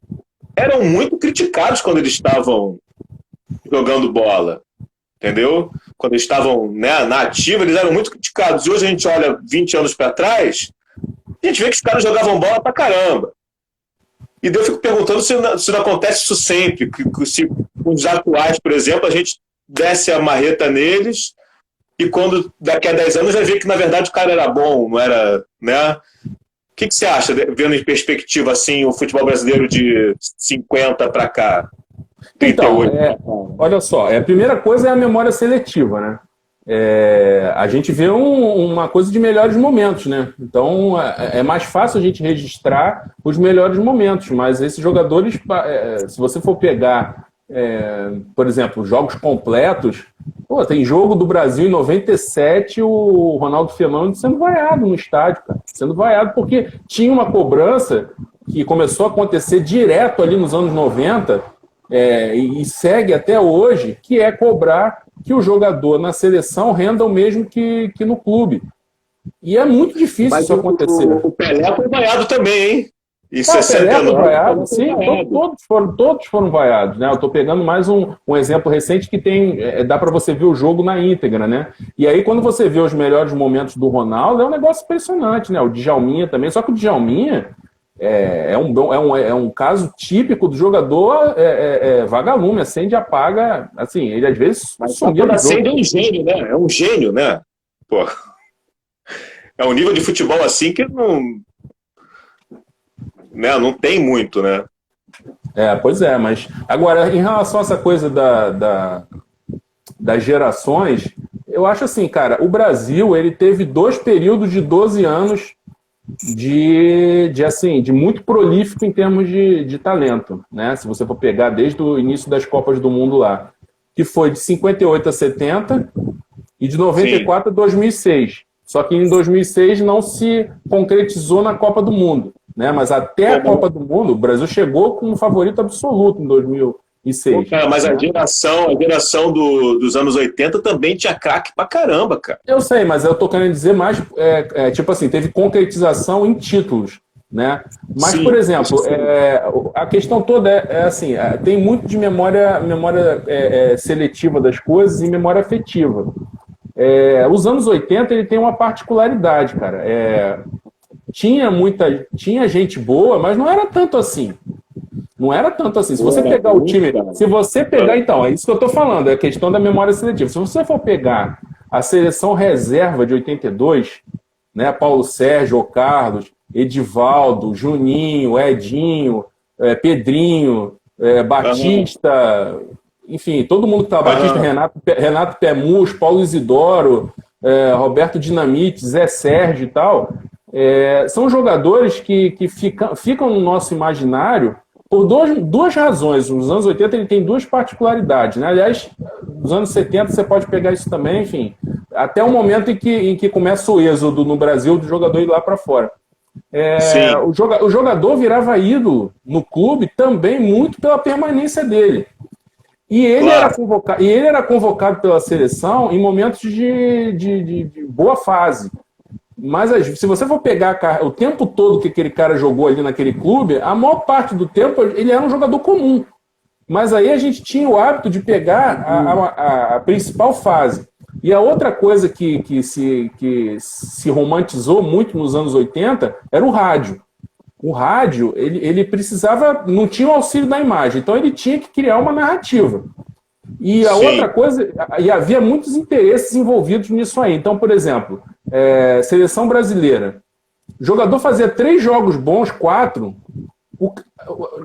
B: eram muito criticados quando eles estavam jogando bola, entendeu? Quando eles estavam, né, na ativa, eles eram muito criticados. E hoje a gente olha 20 anos para trás, a gente vê que os caras jogavam bola pra caramba. E daí eu fico perguntando se não acontece isso sempre, se com os atuais, por exemplo, a gente desce a marreta neles e quando daqui a 10 anos vai ver que na verdade o cara era bom, não era, né? O que você acha, vendo em perspectiva assim o futebol brasileiro de 50 para cá? 38
C: então, olha só, a primeira coisa é a memória seletiva, né? A gente vê uma coisa de melhores momentos, né? Então é mais fácil a gente registrar os melhores momentos, mas esses jogadores, se você for pegar, por exemplo, jogos completos, tem jogo do Brasil em 97, o Ronaldo Fenômeno sendo vaiado no estádio, cara, sendo vaiado porque tinha uma cobrança que começou a acontecer direto ali nos anos 90 e segue até hoje, que é cobrar que o jogador na seleção renda o mesmo que no clube. E é muito difícil isso acontecer.
B: O Pelé foi vaiado também, hein? Em
C: Pelé
B: 69.
C: foi vaiado, sim, todos foram vaiados, né? Eu estou pegando mais um exemplo recente que dá para você ver o jogo na íntegra, né? E aí, quando você vê os melhores momentos do Ronaldo, é um negócio impressionante, né? O Djalminha também, só que o Djalminha é um caso típico do jogador vagalume, acende e apaga, assim, ele às vezes sumia do jogo.
B: Acende é um gênio, né? É um gênio, né? Pô. É um nível de futebol assim que não tem muito, né?
C: Pois é, mas agora, em relação a essa coisa das gerações, eu acho assim, cara, o Brasil, ele teve 2 períodos de 12 anos de muito prolífico em termos de talento, né? Se você for pegar desde o início das Copas do Mundo lá, que foi de 58 a 70 e de 94 a 2006. Só que em 2006 não se concretizou na Copa do Mundo, né? Mas até a Copa do Mundo, o Brasil chegou como favorito absoluto em 2006.
B: Cara, mas a geração dos anos 80 também tinha craque pra caramba, cara.
C: Eu sei, mas eu tô querendo dizer mais, tipo assim, teve concretização em títulos, né? Mas, sim, por exemplo, a questão toda assim, tem muito de memória seletiva das coisas e memória afetiva. Os anos 80, ele tem uma particularidade, cara. Tinha gente boa, mas não era tanto assim. Não era tanto assim. Se você pegar o time... Se você pegar... Então, é isso que eu estou falando. É a questão da memória seletiva. Se você for pegar a seleção reserva de 82, né, Paulo Sérgio, Carlos, Edivaldo, Juninho, Edinho, Pedrinho, Batista... Enfim, todo mundo que estava... Batista, Renato Pemus, Paulo Isidoro, Roberto Dinamite, Zé Sérgio e tal... são jogadores que ficam no nosso imaginário por duas razões. Nos anos 80 ele tem duas particularidades, né? Aliás, nos anos 70 você pode pegar isso também, enfim, até o momento em que começa o êxodo no Brasil do jogador ir lá para fora. O jogador virava ídolo no clube também muito pela permanência dele. E ele, era convocado pela seleção em momentos de boa fase. Mas se você for pegar o tempo todo que aquele cara jogou ali naquele clube, a maior parte do tempo ele era um jogador comum. Mas aí a gente tinha o hábito de pegar a principal fase. E a outra coisa que se romantizou muito nos anos 80 era o rádio. O rádio, ele precisava, não tinha o auxílio da imagem, então ele tinha que criar uma narrativa. E a outra coisa, e havia muitos interesses envolvidos nisso aí. Então, por exemplo, seleção brasileira. O jogador fazia 3 jogos bons, 4,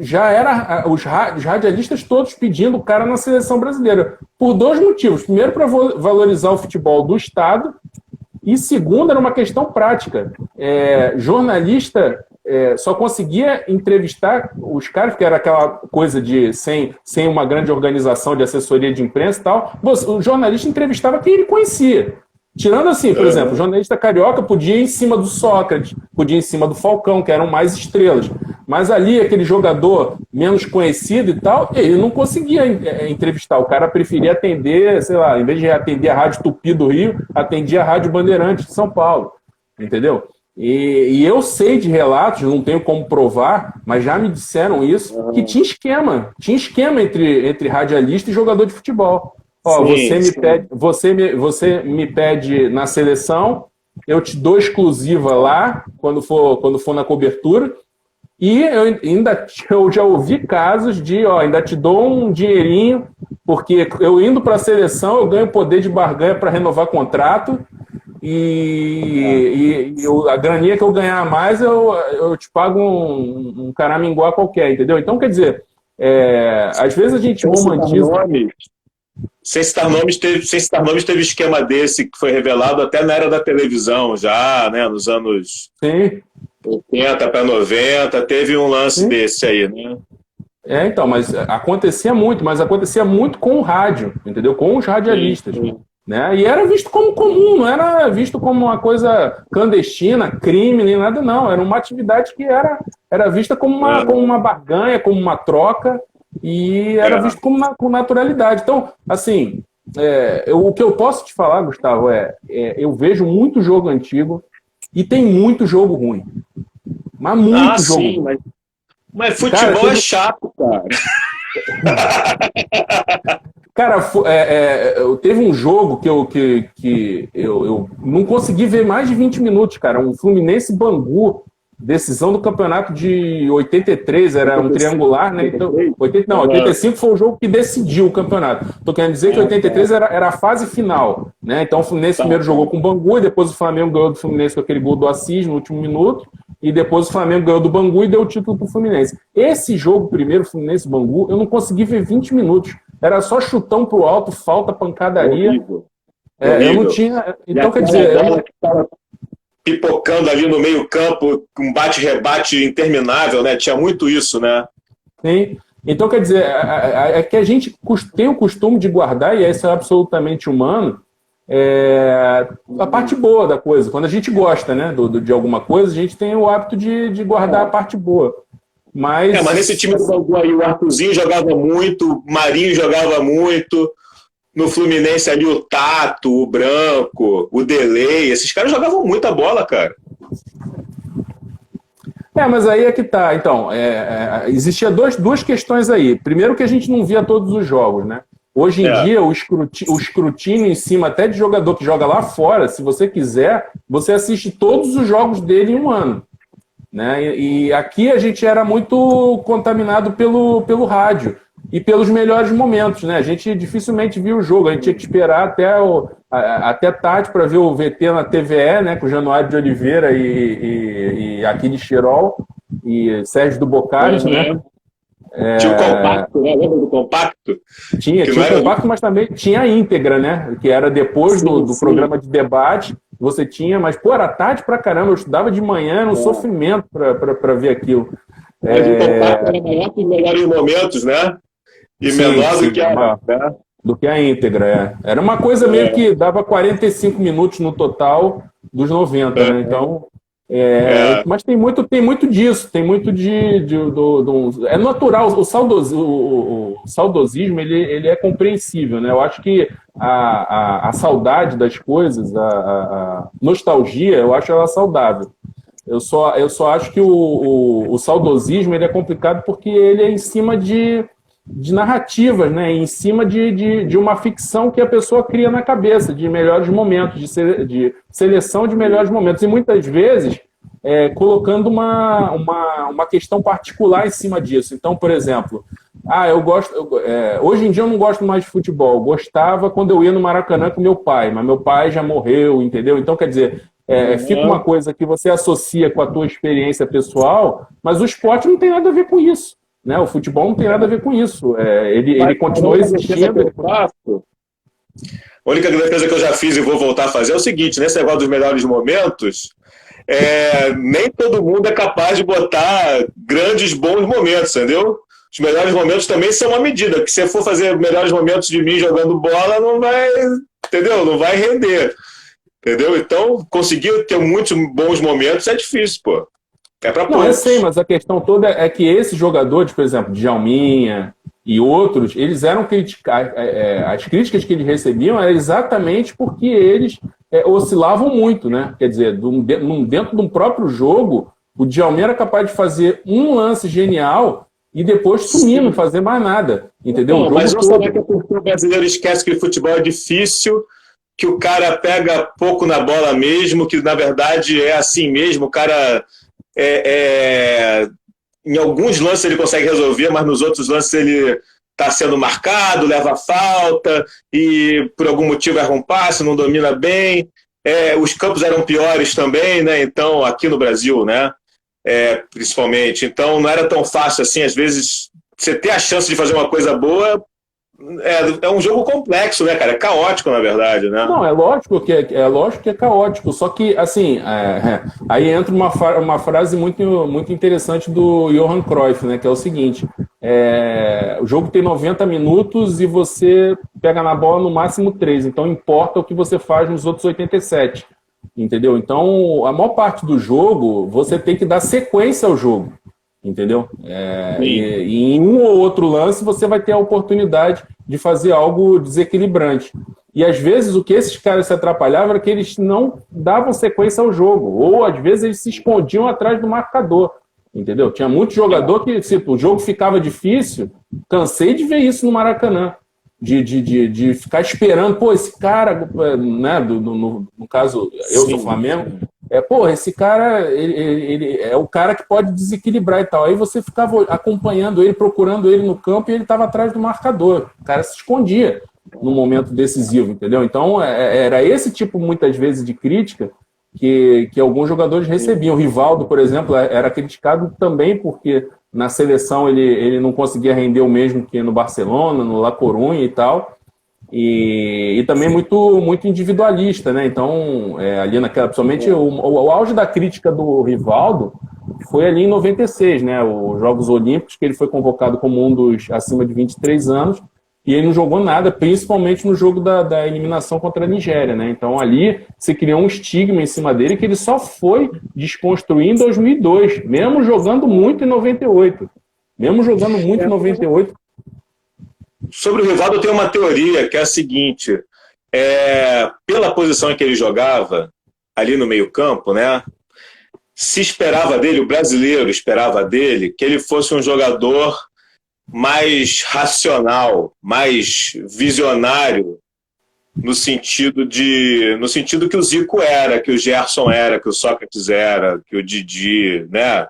C: já era os radialistas todos pedindo o cara na seleção brasileira. Por 2 motivos. Primeiro, para valorizar o futebol do Estado, e segundo, era uma questão prática. Jornalista só conseguia entrevistar os caras, que era aquela coisa de sem uma grande organização de assessoria de imprensa e tal. O jornalista entrevistava quem ele conhecia. Tirando assim, por exemplo, o jornalista carioca podia ir em cima do Sócrates, podia ir em cima do Falcão, que eram mais estrelas. Mas ali, aquele jogador menos conhecido e tal, ele não conseguia entrevistar. O cara preferia atender, sei lá, em vez de atender a Rádio Tupi do Rio, atendia a Rádio Bandeirantes de São Paulo. Entendeu? E eu sei de relatos, não tenho como provar, mas já me disseram isso, que tinha esquema entre radialista e jogador de futebol. Ó, você me pede na seleção, eu te dou exclusiva lá, quando for na cobertura, e eu já ouvi casos de, ainda te dou um dinheirinho, porque eu indo para a seleção, eu ganho poder de barganha para renovar contrato, e a graninha que eu ganhar a mais, eu te pago um caraminguá qualquer, entendeu? Então, quer dizer, às vezes a gente romantiza...
B: Sem citar nomes, teve esquema desse que foi revelado até na era da televisão, já, né, nos anos 80 para 90, teve um lance desse aí, né?
C: Então, mas acontecia muito com o rádio, entendeu? Com os radialistas. Né? E era visto como comum, não era visto como uma coisa clandestina, crime, nem nada, não. Era uma atividade que era vista como uma barganha, como uma troca, e era visto com naturalidade. Então, assim, o que eu posso te falar, Gustavo, eu vejo muito jogo antigo e tem muito jogo ruim. Mas muito jogo ruim.
B: Mas futebol cara, é chato, cara.
C: Cara, teve um jogo que eu não consegui ver mais de 20 minutos, cara. Um Fluminense Bangu, decisão do campeonato de 83, era um triangular, né? Então, 85 foi o jogo que decidiu o campeonato. Tô querendo dizer que 83 era a fase final, né? Então o Fluminense primeiro jogou com o Bangu e depois o Flamengo ganhou do Fluminense com aquele gol do Assis no último minuto. E depois o Flamengo ganhou do Bangu e deu o título pro Fluminense. Esse jogo primeiro, Fluminense-Bangu, eu não consegui ver 20 minutos. Era só chutão pro alto, falta, pancadaria.
B: Horrível.
C: Eu não tinha... Então, quer dizer...
B: Pipocando ali no meio campo, um bate-rebate interminável, né? Tinha muito isso, né?
C: Sim. Então, quer dizer, é que a gente tem o costume de guardar, e isso é absolutamente humano, a parte boa da coisa. Quando a gente gosta, né, de alguma coisa, a gente tem o hábito de guardar a parte boa. Mas
B: nesse time do Bangu aí, o Arthurzinho jogava muito, o Marinho jogava muito, no Fluminense ali o Tato, o Branco, o Delay, esses caras jogavam muita bola, cara.
C: Mas aí é que tá. Então, existia duas questões aí. Primeiro que a gente não via todos os jogos, né? Hoje em dia, o escrutínio em cima até de jogador que joga lá fora, se você quiser, você assiste todos os jogos dele em um ano. né? E aqui a gente era muito contaminado pelo rádio e pelos melhores momentos, né? A gente dificilmente via o jogo, a gente tinha que esperar até tarde para ver o VT na TVE, né? Com o Januário de Oliveira e Aquiles Chirol e Sérgio do Bocares, né?
B: Tinha o compacto, né? Lembra do compacto?
C: Tinha o compacto, mas também tinha a íntegra, né? Que era depois do programa de debate. Você tinha, mas, pô, era tarde pra caramba. Eu estudava de manhã, era um sofrimento pra ver aquilo.
B: Mas o compacto era maior que os melhores momentos, né? E menor do que
C: do que a íntegra, Era uma coisa meio que dava 45 minutos no total dos 90, né? Então, mas tem muito disso, tem muito é natural, o saudosismo ele é compreensível, né? Eu acho que a saudade das coisas, a nostalgia, eu acho ela saudável. Eu só acho que o saudosismo ele é complicado porque ele é em cima de narrativas, né? Em cima de uma ficção que a pessoa cria na cabeça, de melhores momentos, de seleção de melhores momentos. E muitas vezes colocando uma questão particular em cima disso. Então, por exemplo, hoje em dia eu não gosto mais de futebol. Eu gostava quando eu ia no Maracanã com meu pai, mas meu pai já morreu, entendeu? Então, quer dizer, fica uma coisa que você associa com a tua experiência pessoal, mas o esporte não tem nada a ver com isso. Né? O futebol não tem nada a ver com isso. Ele continua existindo.
B: A única defesa que eu já fiz e vou voltar a fazer é o seguinte: nesse negócio dos melhores momentos, nem todo mundo é capaz de botar grandes, bons momentos, entendeu? Os melhores momentos também são uma medida, que se você for fazer melhores momentos de mim jogando bola, não vai, entendeu? Não vai render, entendeu? Então, conseguir ter muitos bons momentos é difícil, pô.
C: Não, eu sei, mas a questão toda é que esses jogadores, por exemplo, Djalminha e outros, eles eram criticados. As críticas que eles recebiam eram exatamente porque eles oscilavam muito, né? Quer dizer, dentro de um próprio jogo, o Djalminha era capaz de fazer um lance genial e depois sumir, não fazer mais nada. Entendeu?
B: Não, mas não sabe que o brasileiro esquece que futebol é difícil, que o cara pega pouco na bola mesmo, que na verdade é assim mesmo, o cara. Em alguns lances ele consegue resolver, mas nos outros lances ele está sendo marcado, leva falta e por algum motivo erra um passe, não domina bem. Os campos eram piores também, né? Então, aqui no Brasil, né? Principalmente. Então, não era tão fácil assim. Às vezes, você ter a chance de fazer uma coisa boa é um jogo complexo, né, cara? É caótico, na verdade, né?
C: Não, é lógico que é caótico, só que, assim, aí entra uma frase muito, muito interessante do Johan Cruyff, né, que é o seguinte, o jogo tem 90 minutos e você pega na bola no máximo 3, então importa o que você faz nos outros 87, entendeu? Então, a maior parte do jogo, você tem que dar sequência ao jogo. Entendeu? E em um ou outro lance você vai ter a oportunidade de fazer algo desequilibrante. E às vezes o que esses caras se atrapalhavam era que eles não davam sequência ao jogo, ou às vezes eles se escondiam atrás do marcador. Entendeu? Tinha muito jogador que, se o jogo ficava difícil, cansei de ver isso no Maracanã. De ficar esperando, pô, esse cara, né, no caso, eu sou Flamengo, esse cara, ele é o cara que pode desequilibrar e tal. Aí você ficava acompanhando ele, procurando ele no campo e ele estava atrás do marcador. O cara se escondia no momento decisivo, entendeu? Então, era esse tipo, muitas vezes, de crítica que alguns jogadores recebiam. O Rivaldo, por exemplo, era criticado também porque na seleção ele não conseguia render o mesmo que no Barcelona, no La Coruña e tal. E também muito, muito individualista, né? Então, ali naquela, principalmente o auge da crítica do Rivaldo foi ali em 96, né? Os Jogos Olímpicos, que ele foi convocado como um dos acima de 23 anos, e ele não jogou nada, principalmente no jogo da eliminação contra a Nigéria, né? Então ali se criou um estigma em cima dele que ele só foi desconstruir em 2002, mesmo jogando muito em 98. Mesmo jogando muito em 98.
B: Sobre o Rivaldo eu tenho uma teoria, que é a seguinte: pela posição em que ele jogava, ali no meio campo, né? Se esperava dele, o brasileiro esperava dele, que ele fosse um jogador mais racional, mais visionário, no sentido que o Zico era, que o Gerson era, que o Sócrates era, que o Didi, né?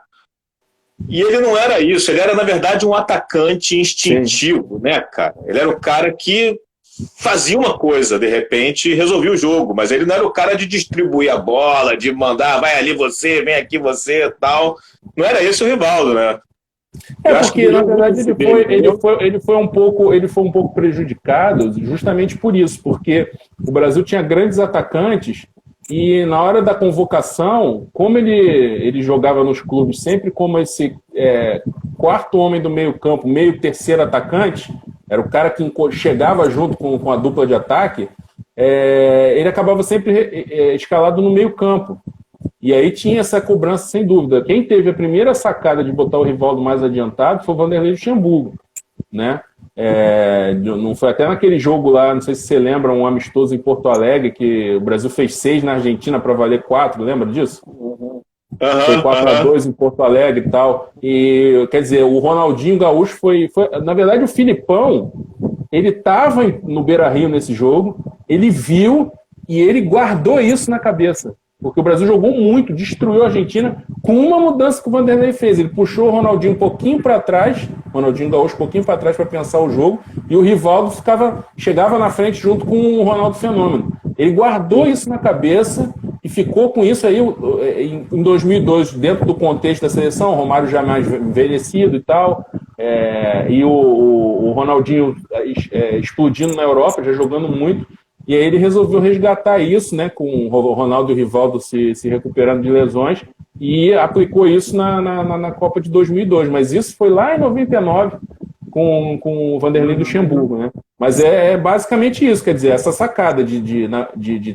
B: E ele não era isso, ele era, na verdade, um atacante instintivo, né, cara? Ele era o cara que fazia uma coisa, de repente, e resolvia o jogo, mas ele não era o cara de distribuir a bola, de mandar, vai ali você, vem aqui você, tal. Não era esse o Rivaldo, né?
C: Porque, na verdade, ele foi um pouco prejudicado justamente por isso, porque o Brasil tinha grandes atacantes e na hora da convocação, como ele jogava nos clubes sempre como esse quarto homem do meio campo, meio terceiro atacante, era o cara que chegava junto com a dupla de ataque, ele acabava sempre escalado no meio campo. E aí tinha essa cobrança, sem dúvida. Quem teve a primeira sacada de botar o Rivaldo mais adiantado foi o Vanderlei Luxemburgo, né? Não foi até naquele jogo lá, não sei se você lembra, um amistoso em Porto Alegre, que o Brasil fez 6 na Argentina para valer 4, lembra disso? Foi 4-2 em Porto Alegre e tal. E, quer dizer, o Ronaldinho Gaúcho foi... Na verdade, o Filipão, ele estava no Beira-Rio nesse jogo, ele viu e ele guardou isso na cabeça. Porque o Brasil jogou muito, destruiu a Argentina com uma mudança que o Vanderlei fez. Ele puxou o Ronaldinho um pouquinho para trás, o Ronaldinho Gaúcho um pouquinho para trás para pensar o jogo, e o Rivaldo chegava na frente junto com o Ronaldo Fenômeno. Ele guardou isso na cabeça e ficou com isso aí em 2002, dentro do contexto da seleção, o Romário já mais envelhecido e tal, e o Ronaldinho explodindo na Europa, já jogando muito. E aí ele resolveu resgatar isso, né, com o Ronaldo e o Rivaldo se recuperando de lesões, e aplicou isso na Copa de 2002. Mas isso foi lá em 99, com o Vanderlei Luxemburgo, né? Mas é basicamente isso, quer dizer, essa sacada de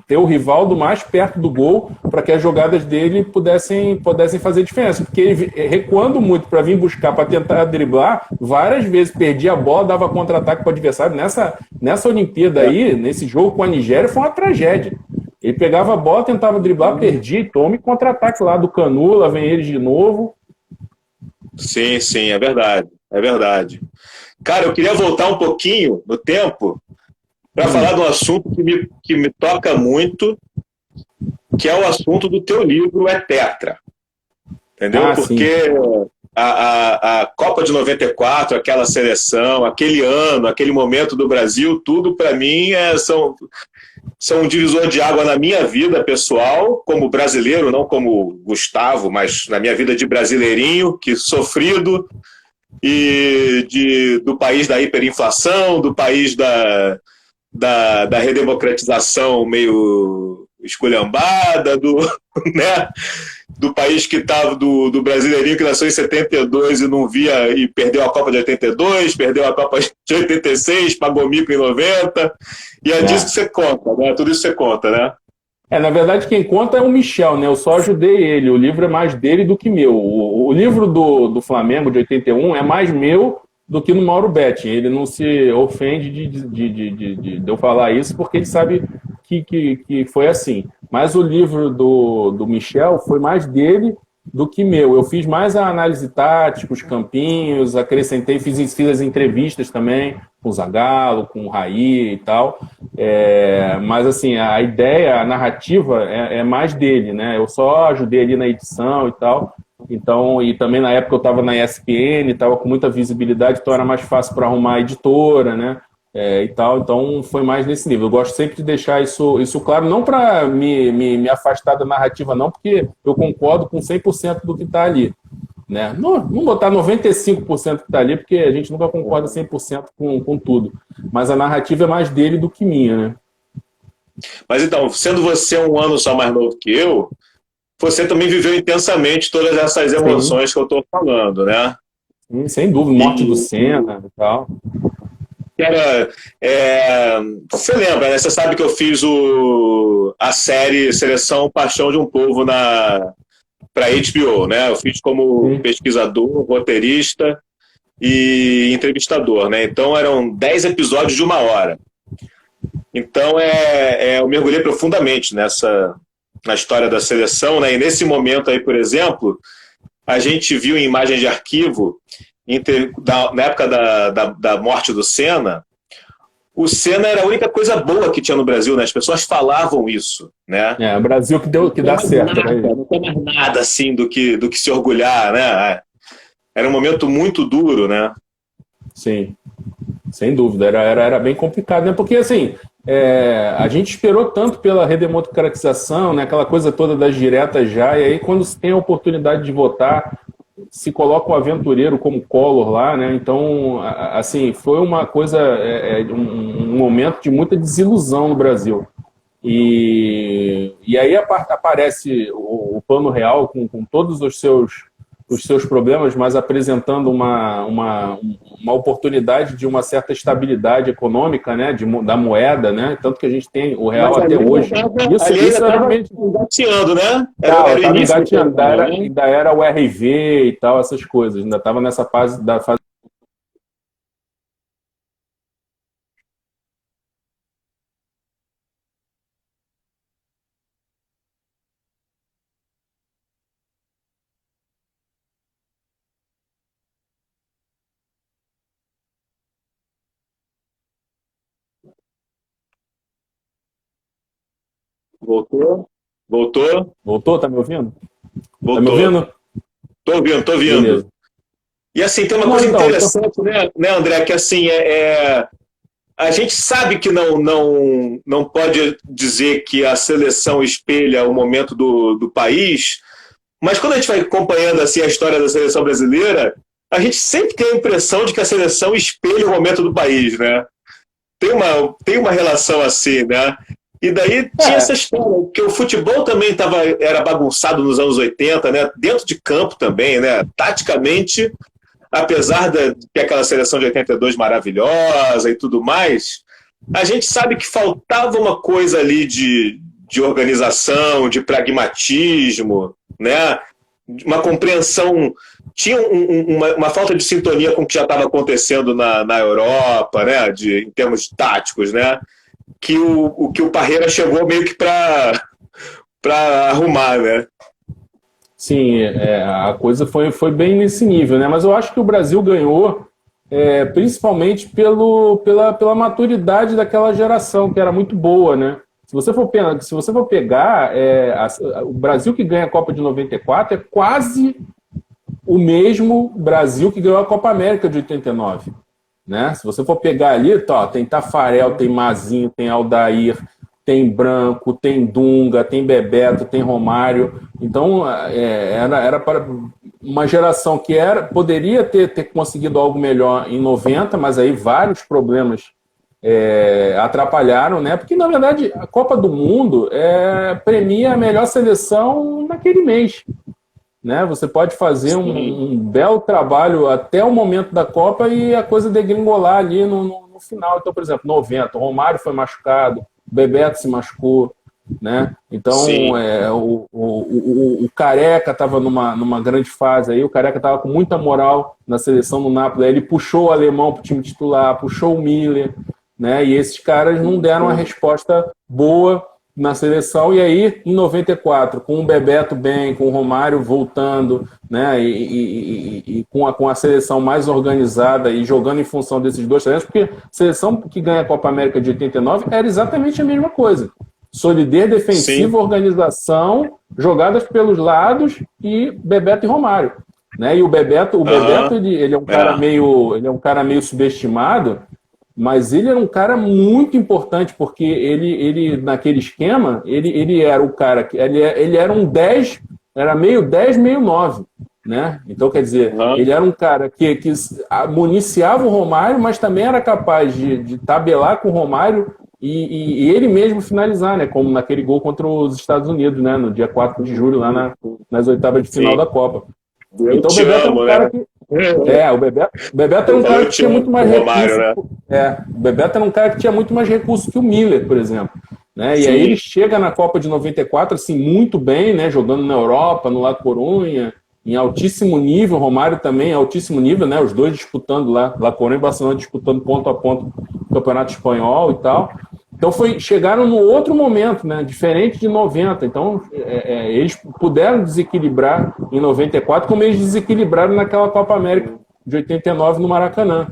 C: ter o Rivaldo mais perto do gol para que as jogadas dele pudessem fazer diferença. Porque ele, recuando muito para vir buscar, para tentar driblar, várias vezes perdia a bola, dava contra-ataque para o adversário. Nessa Olimpíada aí, nesse jogo com a Nigéria, foi uma tragédia. Ele pegava a bola, tentava driblar, perdia e toma e contra-ataque lá do Canu, lá vem ele de novo.
B: Sim, é verdade. É verdade. Cara, eu queria voltar um pouquinho no tempo para falar de um assunto que me toca muito, que é o assunto do teu livro É Tetra. Entendeu? Porque a Copa de 94, aquela seleção, aquele ano, aquele momento do Brasil, tudo para mim são um divisor de água na minha vida pessoal, como brasileiro, não como Gustavo, mas na minha vida de brasileirinho, que sofrido, e do país da hiperinflação, do país da redemocratização meio esculhambada, né? Do país que estava, do brasileirinho que nasceu em 72 e não via, e perdeu a Copa de 82, perdeu a Copa de 86, pagou mico em 90, e é disso que você conta, né? Tudo isso você conta, né?
C: Na verdade, quem conta é o Michel, né? Eu só ajudei ele. O livro é mais dele do que meu. O livro do Flamengo, de 81, é mais meu do que no Mauro Betting. Ele não se ofende de eu falar isso, porque ele sabe que foi assim. Mas o livro do Michel foi mais dele do que meu. Eu fiz mais a análise tática, os campinhos, acrescentei, fiz as entrevistas também com o Zagallo, com o Raí e tal. Mas assim, a ideia, a narrativa é mais dele, né? Eu só ajudei ali na edição e tal. Então, e também na época eu estava na ESPN, estava com muita visibilidade, então era mais fácil para arrumar a editora, né? E tal, então foi mais nesse nível. Eu gosto sempre de deixar isso claro, não para me afastar da narrativa, não, porque eu concordo com 100% do que está ali. Né? Não botar 95% que está ali, porque a gente nunca concorda 100% com tudo. Mas a narrativa é mais dele do que minha, né?
B: Mas então, sendo você um ano só mais novo que eu, você também viveu intensamente todas essas emoções que eu estou falando, né?
C: Sem dúvida, morte do Senna e tal.
B: Você lembra, né? Você sabe que eu fiz a série Seleção Paixão de um Povo para HBO, né? Eu fiz como pesquisador, roteirista e entrevistador, né? Então eram 10 episódios de 1 hora. Então eu mergulhei profundamente na história da seleção, né? E nesse momento aí, por exemplo, a gente viu em imagem de arquivo, na época da morte do Senna, o Senna era a única coisa boa que tinha no Brasil, né? As pessoas falavam isso, né?
C: O Brasil que dá certo,
B: Nada,
C: né?
B: não tem mais nada assim do que se orgulhar, né? Era um momento muito duro, né?
C: Sim, sem dúvida. Era bem complicado, né? Porque, assim, a gente esperou tanto pela redemocratização, né? Aquela coisa toda das diretas já, e aí quando se tem a oportunidade de votar, se coloca um aventureiro como Collor lá, né? Então, assim, foi uma coisa, um momento de muita desilusão no Brasil. E aí aparece o Plano Real com todos os seus problemas, mas apresentando uma oportunidade de uma certa estabilidade econômica, né, da moeda, né, tanto que a gente tem o real até hoje. Isso era realmente
B: engateando, né?
C: Estava engateando, ainda era o RV e tal, essas coisas, ainda estava nessa fase da fase.
B: Voltou? Voltou?
C: Voltou? Tá me ouvindo?
B: Voltou.
C: Tá me ouvindo?
B: Tô ouvindo.
C: Beleza.
B: E assim, tem uma coisa interessante, né, André, que assim, a gente sabe que não pode dizer que a seleção espelha o momento do país, mas quando a gente vai acompanhando assim, a história da seleção brasileira, a gente sempre tem a impressão de que a seleção espelha o momento do país, né? Tem uma relação assim, né? E daí tinha essa história, que o futebol também era bagunçado nos anos 80, né? Dentro de campo também, né? Taticamente, apesar de ter aquela seleção de 82 maravilhosa e tudo mais, a gente sabe que faltava uma coisa ali de organização, de pragmatismo, né? Uma compreensão, tinha uma falta de sintonia com o que já estava acontecendo na Europa, né? Em termos táticos, né? Que o Parreira chegou meio que para arrumar, né?
C: Sim, a coisa foi bem nesse nível, né? Mas eu acho que o Brasil ganhou principalmente pela maturidade daquela geração, que era muito boa, né? Se você for pegar, o Brasil que ganha a Copa de 94 é quase o mesmo Brasil que ganhou a Copa América de 89. Né? Se você for pegar ali, tem Tafarel, tem Mazinho, tem Aldair, tem Branco, tem Dunga, tem Bebeto, tem Romário. Então, era para uma geração que poderia ter conseguido algo melhor em 90, mas aí vários problemas atrapalharam, né? Porque, na verdade, a Copa do Mundo premia a melhor seleção naquele mês. Né? Você pode fazer um belo trabalho até o momento da Copa e a coisa degringolar ali no final. Então, por exemplo, 90, o Romário foi machucado, o Bebeto se machucou, né? Então, o Careca estava numa grande fase aí, o Careca estava com muita moral na seleção do Napoli, aí ele puxou o alemão para o time titular, puxou o Miller, né? E esses caras não deram uma resposta boa na seleção, e aí em 94, com o Bebeto bem, com o Romário voltando, né, e com a seleção mais organizada e jogando em função desses dois talentos, porque a seleção que ganha a Copa América de 89 era exatamente a mesma coisa. Solidez defensiva, organização, jogadas pelos lados e Bebeto e Romário. Né? E o Bebeto, ele é um cara meio subestimado, mas ele era um cara muito importante, porque ele naquele esquema, ele era o cara que ele era um 10, era meio 10, meio 9, né? Então, quer dizer, ele era um cara que municiava o Romário, mas também era capaz de tabelar com o Romário e ele mesmo finalizar, né? Como naquele gol contra os Estados Unidos, né? No dia 4 de julho, lá nas oitavas de final da Copa. Então, o Bebeto era um cara que... o Bebeto era um cara que tinha muito mais recursos. Né? O Bebeto era um cara que tinha muito mais recursos que o Miller, por exemplo. Né? E aí ele chega na Copa de 94, assim, muito bem, né? Jogando na Europa, no La Coruña, em altíssimo nível. Romário também, altíssimo nível, né? Os dois disputando lá, La Coruña e Barcelona disputando ponto a ponto o Campeonato Espanhol e tal. Então chegaram no outro momento, né? Diferente de 90. Então eles puderam desequilibrar em 94, como eles desequilibraram naquela Copa América de 89 no Maracanã.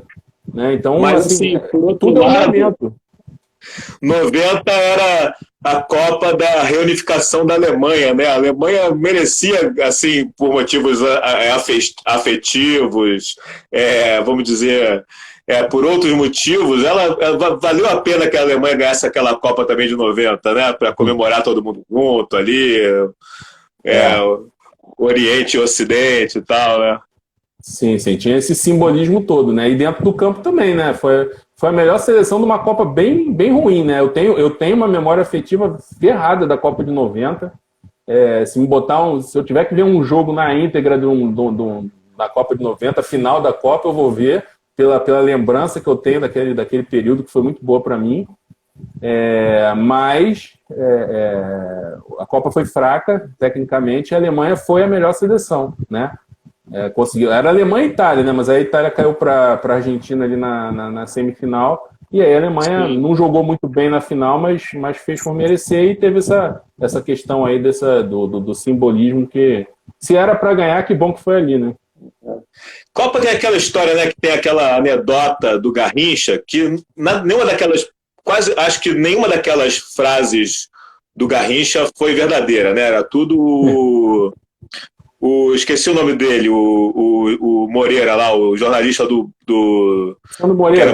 C: né? Então,
B: Mas,
C: assim,
B: assim, por outro
C: tudo é um
B: lado,
C: momento.
B: 90 era a Copa da reunificação da Alemanha, né? A Alemanha merecia, assim, por motivos afetivos, vamos dizer, por outros motivos, ela valeu a pena que a Alemanha ganhasse aquela Copa também de 90, né? Para comemorar todo mundo junto ali, Oriente e Ocidente e tal, né?
C: Sim, sim, tinha esse simbolismo todo, né? E dentro do campo também, né? Foi a melhor seleção de uma Copa bem, bem ruim, né? Eu tenho uma memória afetiva ferrada da Copa de 90. Se eu tiver que ver um jogo na íntegra da Copa de 90, final da Copa, eu vou ver pela lembrança que eu tenho daquele período que foi muito boa para mim. Mas a Copa foi fraca, tecnicamente, e a Alemanha foi a melhor seleção, né? Conseguiu. Era Alemanha e Itália, né? Mas a Itália caiu para a Argentina ali na semifinal. E aí a Alemanha não jogou muito bem na final, mas fez por merecer e teve essa questão aí do simbolismo que, se era para ganhar, que bom que foi ali, né?
B: Copa tem aquela história, né? Que tem aquela anedota do Garrincha, que nenhuma daquelas, quase acho que nenhuma daquelas frases do Garrincha foi verdadeira, né? Era tudo. Esqueci o nome dele, o Moreira lá, o jornalista do
C: Sandro Moreira.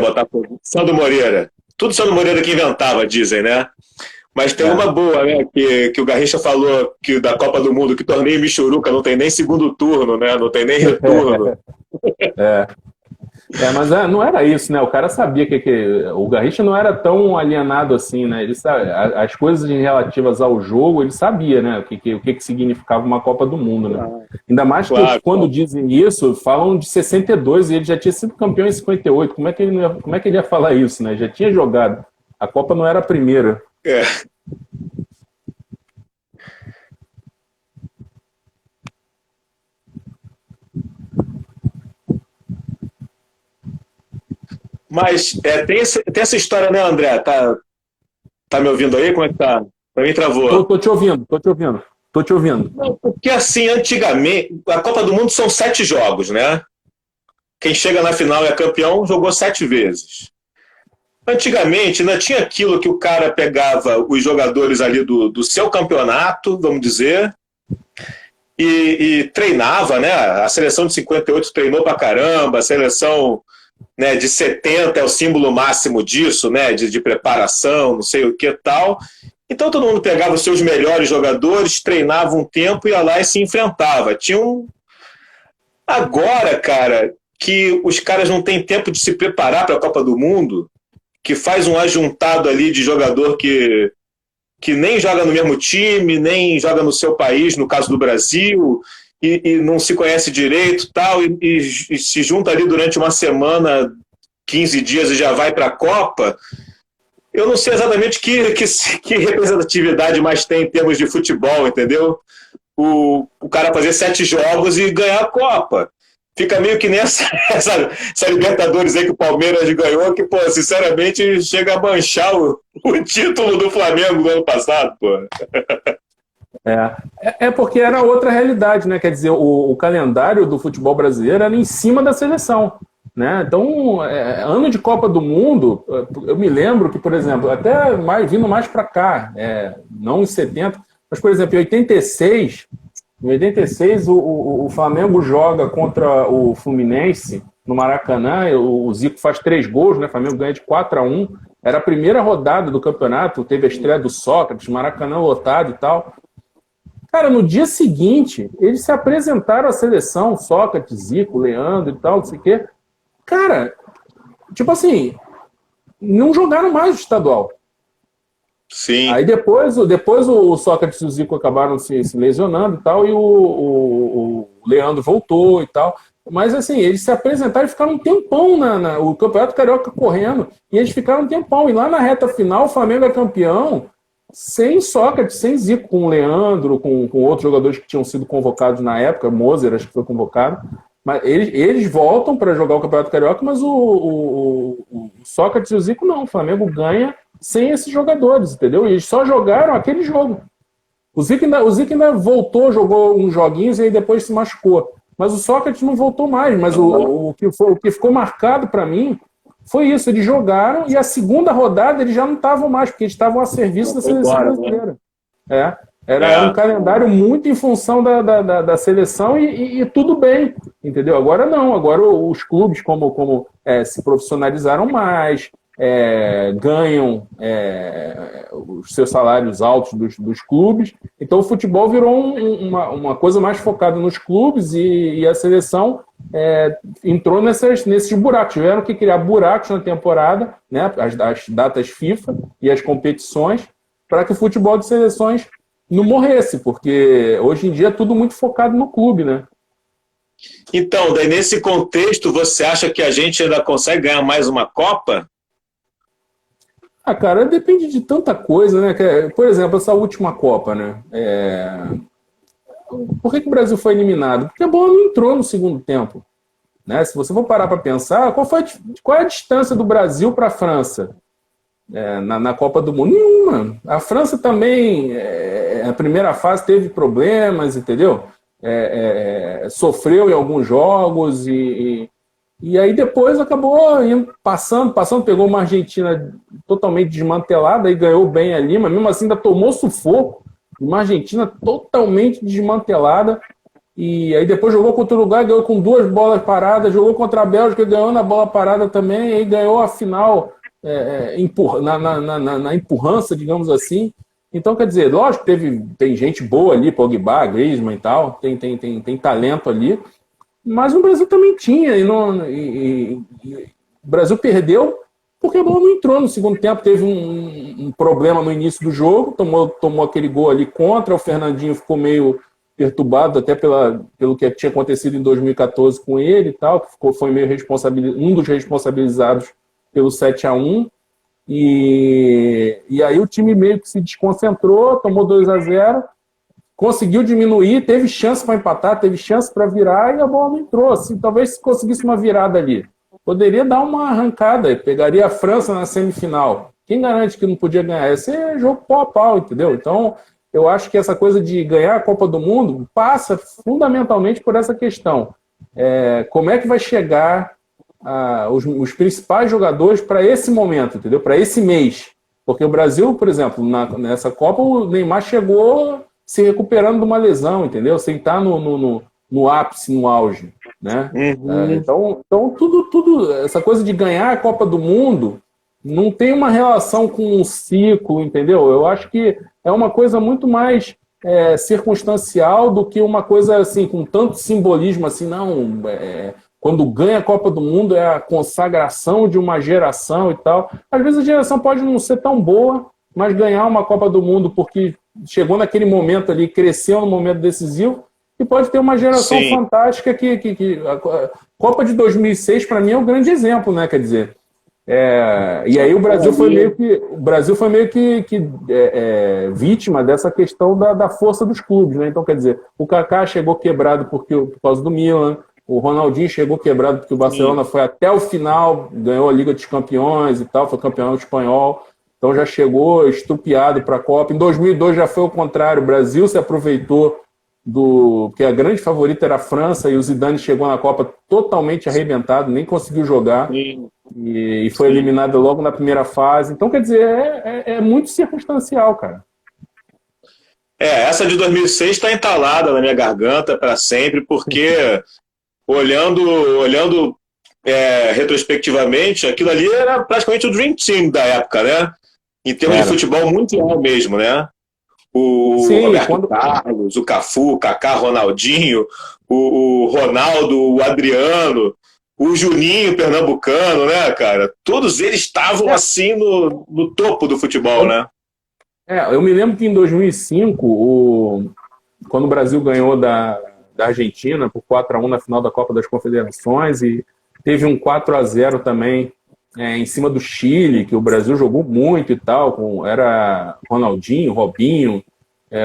B: Sandro Moreira. Tudo Sandro Moreira que inventava, dizem, né? Mas tem uma boa, né? Que o Garrincha falou que da Copa do Mundo, que torneio Michuruca não tem nem segundo turno, né? Não tem nem retorno.
C: Mas não era isso, né? O cara sabia que o Garrincha não era tão alienado assim, né? Ele sabe, as coisas relativas ao jogo, ele sabia, né? O que significava uma Copa do Mundo, né? Ainda mais que quando dizem isso, falam de 62 e ele já tinha sido campeão em 58. Como é que ele ia falar isso, né? Já tinha jogado. A Copa não era a primeira.
B: Mas tem essa história, né, André? Tá me ouvindo aí? Como é que tá? Pra mim travou.
C: Tô te ouvindo.
B: Não, porque assim, antigamente, a Copa do Mundo são 7 jogos, né? Quem chega na final é campeão, jogou 7 vezes. Antigamente, ainda tinha aquilo que o cara pegava os jogadores ali do seu campeonato, vamos dizer, e treinava, né? A seleção de 58 treinou pra caramba, a seleção, né, de 70 é o símbolo máximo disso, né? De preparação, não sei o que tal. Então todo mundo pegava os seus melhores jogadores, treinava um tempo, ia lá e se enfrentava. Agora, cara, que os caras não têm tempo de se preparar para a Copa do Mundo, que faz um ajuntado ali de jogador que nem joga no mesmo time, nem joga no seu país, no caso do Brasil, e não se conhece direito tal, e se junta ali durante uma semana, 15 dias e já vai para a Copa. Eu não sei exatamente que representatividade mais tem em termos de futebol, entendeu? O cara fazer 7 jogos e ganhar a Copa. Fica meio que nessa Libertadores aí que o Palmeiras ganhou, que, pô, sinceramente, chega a manchar o título do Flamengo do ano passado, pô.
C: Porque era outra realidade, né? Quer dizer, o calendário do futebol brasileiro era em cima da seleção, né? Então, ano de Copa do Mundo, eu me lembro que, por exemplo, até vindo mais para cá, não em 70, mas, por exemplo, em 86, o Flamengo joga contra o Fluminense no Maracanã, o Zico faz 3 gols, né? O Flamengo ganha de 4-1. Era a primeira rodada do campeonato, teve a estreia do Sócrates, Maracanã lotado e tal. Cara, no dia seguinte, eles se apresentaram à seleção, Sócrates, Zico, Leandro e tal, não sei o quê. Cara, tipo assim, não jogaram mais o estadual.
B: Sim.
C: Aí depois o Sócrates e o Zico acabaram se lesionando e tal, e o Leandro voltou e tal. Mas assim, eles se apresentaram e ficaram um tempão o Campeonato Carioca correndo, e eles ficaram um tempão. E lá na reta final, o Flamengo é campeão sem Sócrates, sem Zico, com o Leandro, com outros jogadores que tinham sido convocados na época, Moser acho que foi convocado. Mas eles voltam para jogar o Campeonato Carioca, mas o Sócrates e o Zico não. O Flamengo ganha sem esses jogadores, entendeu? E eles só jogaram aquele jogo. O Zico ainda voltou, jogou uns joguinhos e aí depois se machucou. Mas o Sócrates não voltou mais. Mas o que ficou marcado para mim foi isso, eles jogaram e a segunda rodada eles já não estavam mais, porque eles estavam a serviço da seleção brasileira. Era um calendário muito em função da seleção e tudo bem, entendeu? Agora não, agora os clubes como se profissionalizaram mais, ganham os seus salários altos dos clubes, então o futebol virou uma coisa mais focada nos clubes e a seleção entrou nesses buracos. Tiveram que criar buracos na temporada, né, as datas FIFA e as competições, para que o futebol de seleções não morresse, porque hoje em dia é tudo muito focado no clube, né?
B: Então, daí nesse contexto, você acha que a gente ainda consegue ganhar mais uma Copa?
C: Cara, depende de tanta coisa, né? Por exemplo, essa última Copa, né? Por que o Brasil foi eliminado? Porque a bola não entrou no segundo tempo, né? Se você for parar para pensar, qual é a distância do Brasil para a França na Copa do Mundo? Nenhuma. A França também, a primeira fase teve problemas, entendeu? Sofreu em alguns jogos e aí depois acabou passando, pegou uma Argentina totalmente desmantelada e ganhou bem ali, mas mesmo assim ainda tomou sufoco. Uma Argentina totalmente desmantelada. E aí depois jogou contra o Uruguai, ganhou com 2 bolas paradas, jogou contra a Bélgica, ganhou na bola parada também, e aí ganhou a final na empurrança, digamos assim. Então, quer dizer, lógico que tem gente boa ali, Pogba, Griezmann e tal, tem talento ali, mas o Brasil também tinha, o Brasil perdeu porque a bola não entrou no segundo tempo, teve um problema no início do jogo, tomou aquele gol ali contra, o Fernandinho ficou meio perturbado até pelo que tinha acontecido em 2014 com ele e tal, que foi meio um dos responsabilizados pelo 7-1, e aí o time meio que se desconcentrou, tomou 2-0, conseguiu diminuir, teve chance para empatar, teve chance para virar e a bola não entrou. Assim, talvez se conseguisse uma virada ali, poderia dar uma arrancada, pegaria a França na semifinal. Quem garante que não podia ganhar? Esse é jogo pau a pau, entendeu? Então, eu acho que essa coisa de ganhar a Copa do Mundo passa fundamentalmente por essa questão. Como é que vai chegar os principais jogadores para esse momento, entendeu? Para esse mês. Porque o Brasil, por exemplo, nessa Copa, o Neymar chegou se recuperando de uma lesão, entendeu? Sem estar no ápice, no auge, né? Então tudo, essa coisa de ganhar a Copa do Mundo não tem uma relação com um ciclo, entendeu? Eu acho que é uma coisa muito mais circunstancial do que uma coisa assim, com tanto simbolismo assim, não... Quando ganha a Copa do Mundo é a consagração de uma geração e tal. Às vezes a geração pode não ser tão boa, mas ganhar uma Copa do Mundo porque chegou naquele momento ali, cresceu no momento decisivo, e pode ter uma geração fantástica que a Copa de 2006, para mim, é um grande exemplo, né? Quer dizer, e aí o Brasil foi meio que vítima dessa questão da força dos clubes, né? Então, quer dizer, o Kaká chegou quebrado por causa do Milan, o Ronaldinho chegou quebrado porque o Barcelona foi até o final, ganhou a Liga dos Campeões e tal, foi campeão espanhol, então já chegou estrupiado para a Copa. Em 2002 já foi o contrário, o Brasil se aproveitou porque a grande favorita era a França e o Zidane chegou na Copa totalmente arrebentado, nem conseguiu jogar e foi eliminado logo na primeira fase. Então, quer dizer, é muito circunstancial, cara.
B: Essa de 2006 está entalada na minha garganta para sempre, porque olhando retrospectivamente, aquilo ali era praticamente o Dream Team da época, né? Em termos de futebol mundial mesmo, né? O Roberto Carlos, o Cafu, o Kaká, Ronaldinho, o Ronaldo, o Adriano, o Juninho pernambucano, né, cara? Todos eles estavam assim no topo do futebol, né?
C: Eu me lembro que em 2005, quando o Brasil ganhou da Argentina por 4-1 na final da Copa das Confederações, e teve um 4-0 também em cima do Chile, que o Brasil jogou muito e tal, era Ronaldinho, Robinho.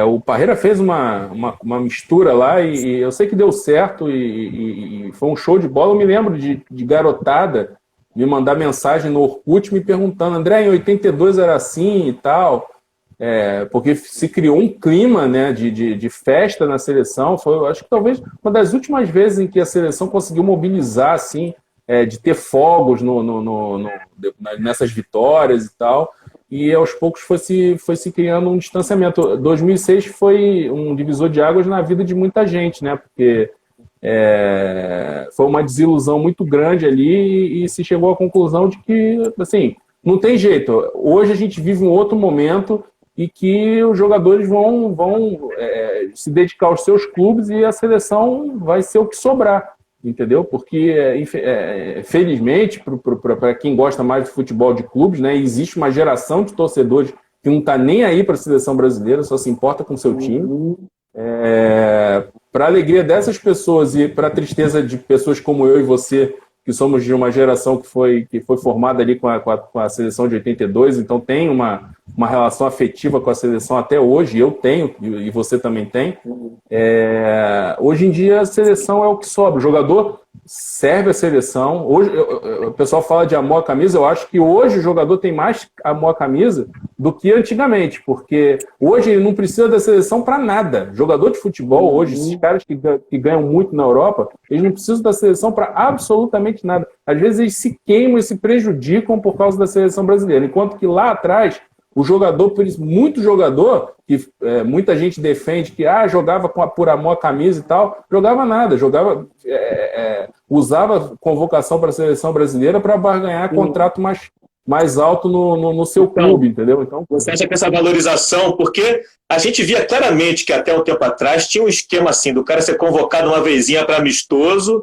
C: O Parreira fez uma mistura lá e eu sei que deu certo e foi um show de bola. Eu me lembro de garotada me mandar mensagem no Orkut me perguntando: André, em 82 era assim e tal, porque se criou um clima, né, de festa na seleção. Foi, acho que talvez uma das últimas vezes em que a seleção conseguiu mobilizar assim, de ter fogos nessas vitórias e tal, e aos poucos foi se criando um distanciamento. 2006 foi um divisor de águas na vida de muita gente, né? Porque foi uma desilusão muito grande ali e se chegou à conclusão de que, assim, não tem jeito. Hoje a gente vive um outro momento e que os jogadores vão se dedicar aos seus clubes e a seleção vai ser o que sobrar, entendeu? Porque, felizmente, para quem gosta mais de futebol de clubes, né, existe uma geração de torcedores que não está nem aí para a seleção brasileira, só se importa com o seu time. Para a alegria dessas pessoas e para a tristeza de pessoas como eu e você, que somos de uma geração que foi formada ali com a seleção de 82, então tem uma relação afetiva com a seleção até hoje, eu tenho, e você também tem. Hoje em dia a seleção é o que sobra, o jogador serve a seleção. Hoje, o pessoal fala de amor à camisa, eu acho que hoje o jogador tem mais amor à camisa do que antigamente, porque hoje ele não precisa da seleção para nada. Jogador de futebol hoje, esses caras que ganham muito na Europa, eles não precisam da seleção para absolutamente nada. Às vezes eles se queimam e se prejudicam por causa da seleção brasileira, enquanto que lá atrás o jogador, muito jogador, que muita gente defende que jogava por amor à camisa e tal, jogava nada, usava convocação para a seleção brasileira para barganhar contrato mais alto no seu clube, entendeu? Então,
B: você acha que essa valorização, porque a gente via claramente que até um tempo atrás tinha um esquema assim, do cara ser convocado uma vezinha para amistoso,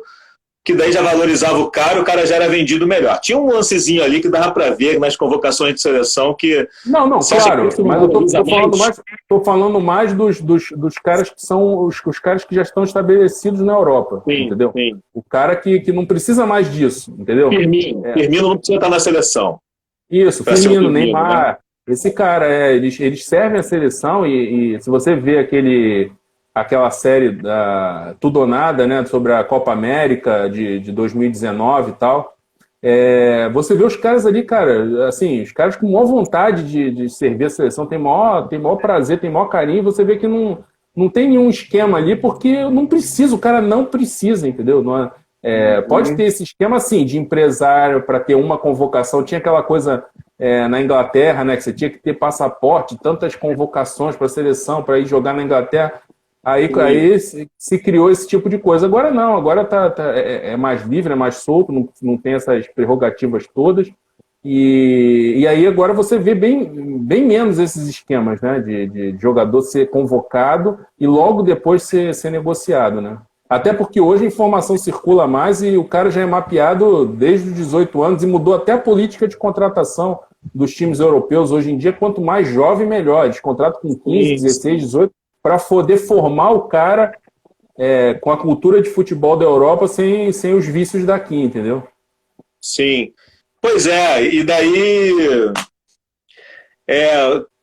B: que daí já valorizava o cara já era vendido melhor. Tinha um lancezinho ali que dava para ver nas convocações de seleção que...
C: Não, claro, mas eu tô falando mais dos caras que são os caras que já estão estabelecidos na Europa, entendeu?
B: Sim.
C: O cara que não precisa mais disso, entendeu?
B: Firmino não precisa estar na seleção.
C: Isso, Firmino, Neymar, né? Esse cara, eles servem a seleção e se você vê aquela série Tudo ou Nada, né, sobre a Copa América de 2019 e tal, você vê os caras ali, cara, assim, os caras com maior vontade de servir a seleção, tem maior prazer, tem maior carinho, você vê que não tem nenhum esquema ali, porque não precisa, o cara não precisa, entendeu? Pode ter esse esquema, assim, de empresário para ter uma convocação, tinha aquela coisa na Inglaterra, né, que você tinha que ter passaporte, tantas convocações para a seleção, para ir jogar na Inglaterra. Aí se criou esse tipo de coisa. Agora não, agora é mais livre, é mais solto, não tem essas prerrogativas todas. E aí agora você vê bem menos esses esquemas, né? De jogador ser convocado e logo depois ser negociado, né? Até porque hoje a informação circula mais e o cara já é mapeado desde os 18 anos e mudou até a política de contratação dos times europeus. Hoje em dia, quanto mais jovem, melhor. Eles contratam com 15, 16, 18, para poder formar o cara com a cultura de futebol da Europa sem os vícios daqui, entendeu?
B: Sim. Pois e daí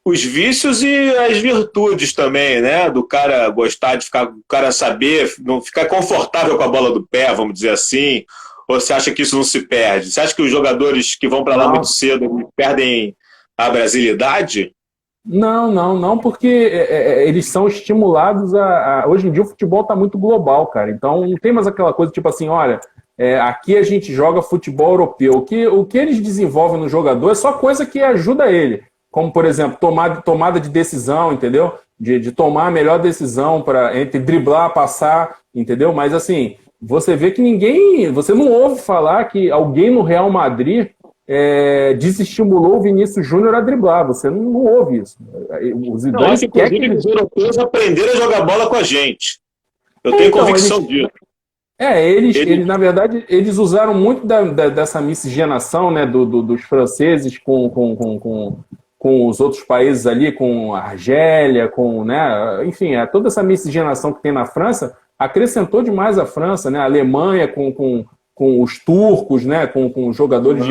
B: os vícios e as virtudes também, né? Do cara gostar de ficar, o cara saber, não ficar confortável com a bola do pé, vamos dizer assim. Ou você acha que isso não se perde? Você acha que os jogadores que vão para lá muito cedo perdem a brasilidade?
C: Não, porque eles são estimulados hoje em dia o futebol está muito global, cara. Então não tem mais aquela coisa tipo assim, olha, aqui a gente joga futebol europeu. O que eles desenvolvem no jogador é só coisa que ajuda ele. Como, por exemplo, tomada de decisão, entendeu? De tomar a melhor decisão entre driblar, passar, entendeu? Mas assim, você vê que você não ouve falar que alguém no Real Madrid desestimulou o Vinícius Júnior a driblar. Você não ouve isso. Os idosos
B: inclusive os europeus aprenderam a jogar bola com a gente. Eu tenho convicção disso.
C: Eles, na verdade, eles usaram muito dessa miscigenação, né, dos franceses com os outros países ali, com a Argélia, né, enfim, toda essa miscigenação que tem na França acrescentou demais a França, né, a Alemanha com os turcos, né, com jogadores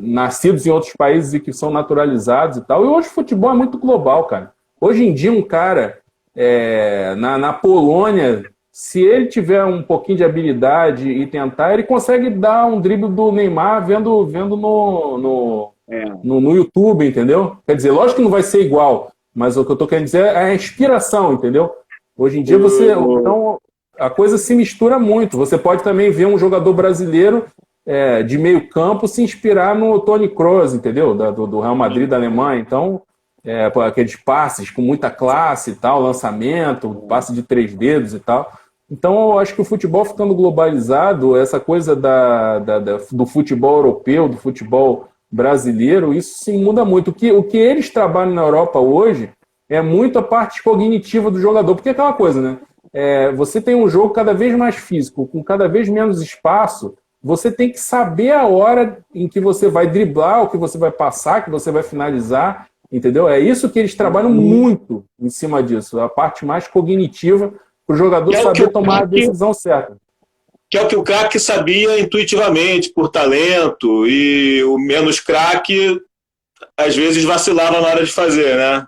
C: nascidos em outros países e que são naturalizados e tal. E hoje o futebol é muito global, cara. Hoje em dia um cara na Polônia, se ele tiver um pouquinho de habilidade e tentar, ele consegue dar um drible do Neymar vendo no YouTube, entendeu? Quer dizer, lógico que não vai ser igual, mas o que eu tô querendo dizer é a inspiração, entendeu? Hoje em dia você... Então, a coisa se mistura muito. Você pode também ver um jogador brasileiro de meio campo se inspirar no Toni Kroos, entendeu? Do Real Madrid da Alemanha. Então, aqueles passes com muita classe e tal, lançamento, passe de 3 dedos e tal. Então, eu acho que o futebol ficando globalizado, essa coisa do futebol europeu, do futebol brasileiro, isso se muda muito. O que eles trabalham na Europa hoje é muito a parte cognitiva do jogador, porque é aquela coisa, né? Você tem um jogo cada vez mais físico, com cada vez menos espaço, você tem que saber a hora em que você vai driblar, o que você vai passar, que você vai finalizar, entendeu? É isso que eles trabalham muito em cima disso, a parte mais cognitiva, para o jogador saber tomar a decisão certa.
B: Que é o que o craque sabia intuitivamente, por talento, e o menos craque, às vezes, vacilava na hora de fazer, né?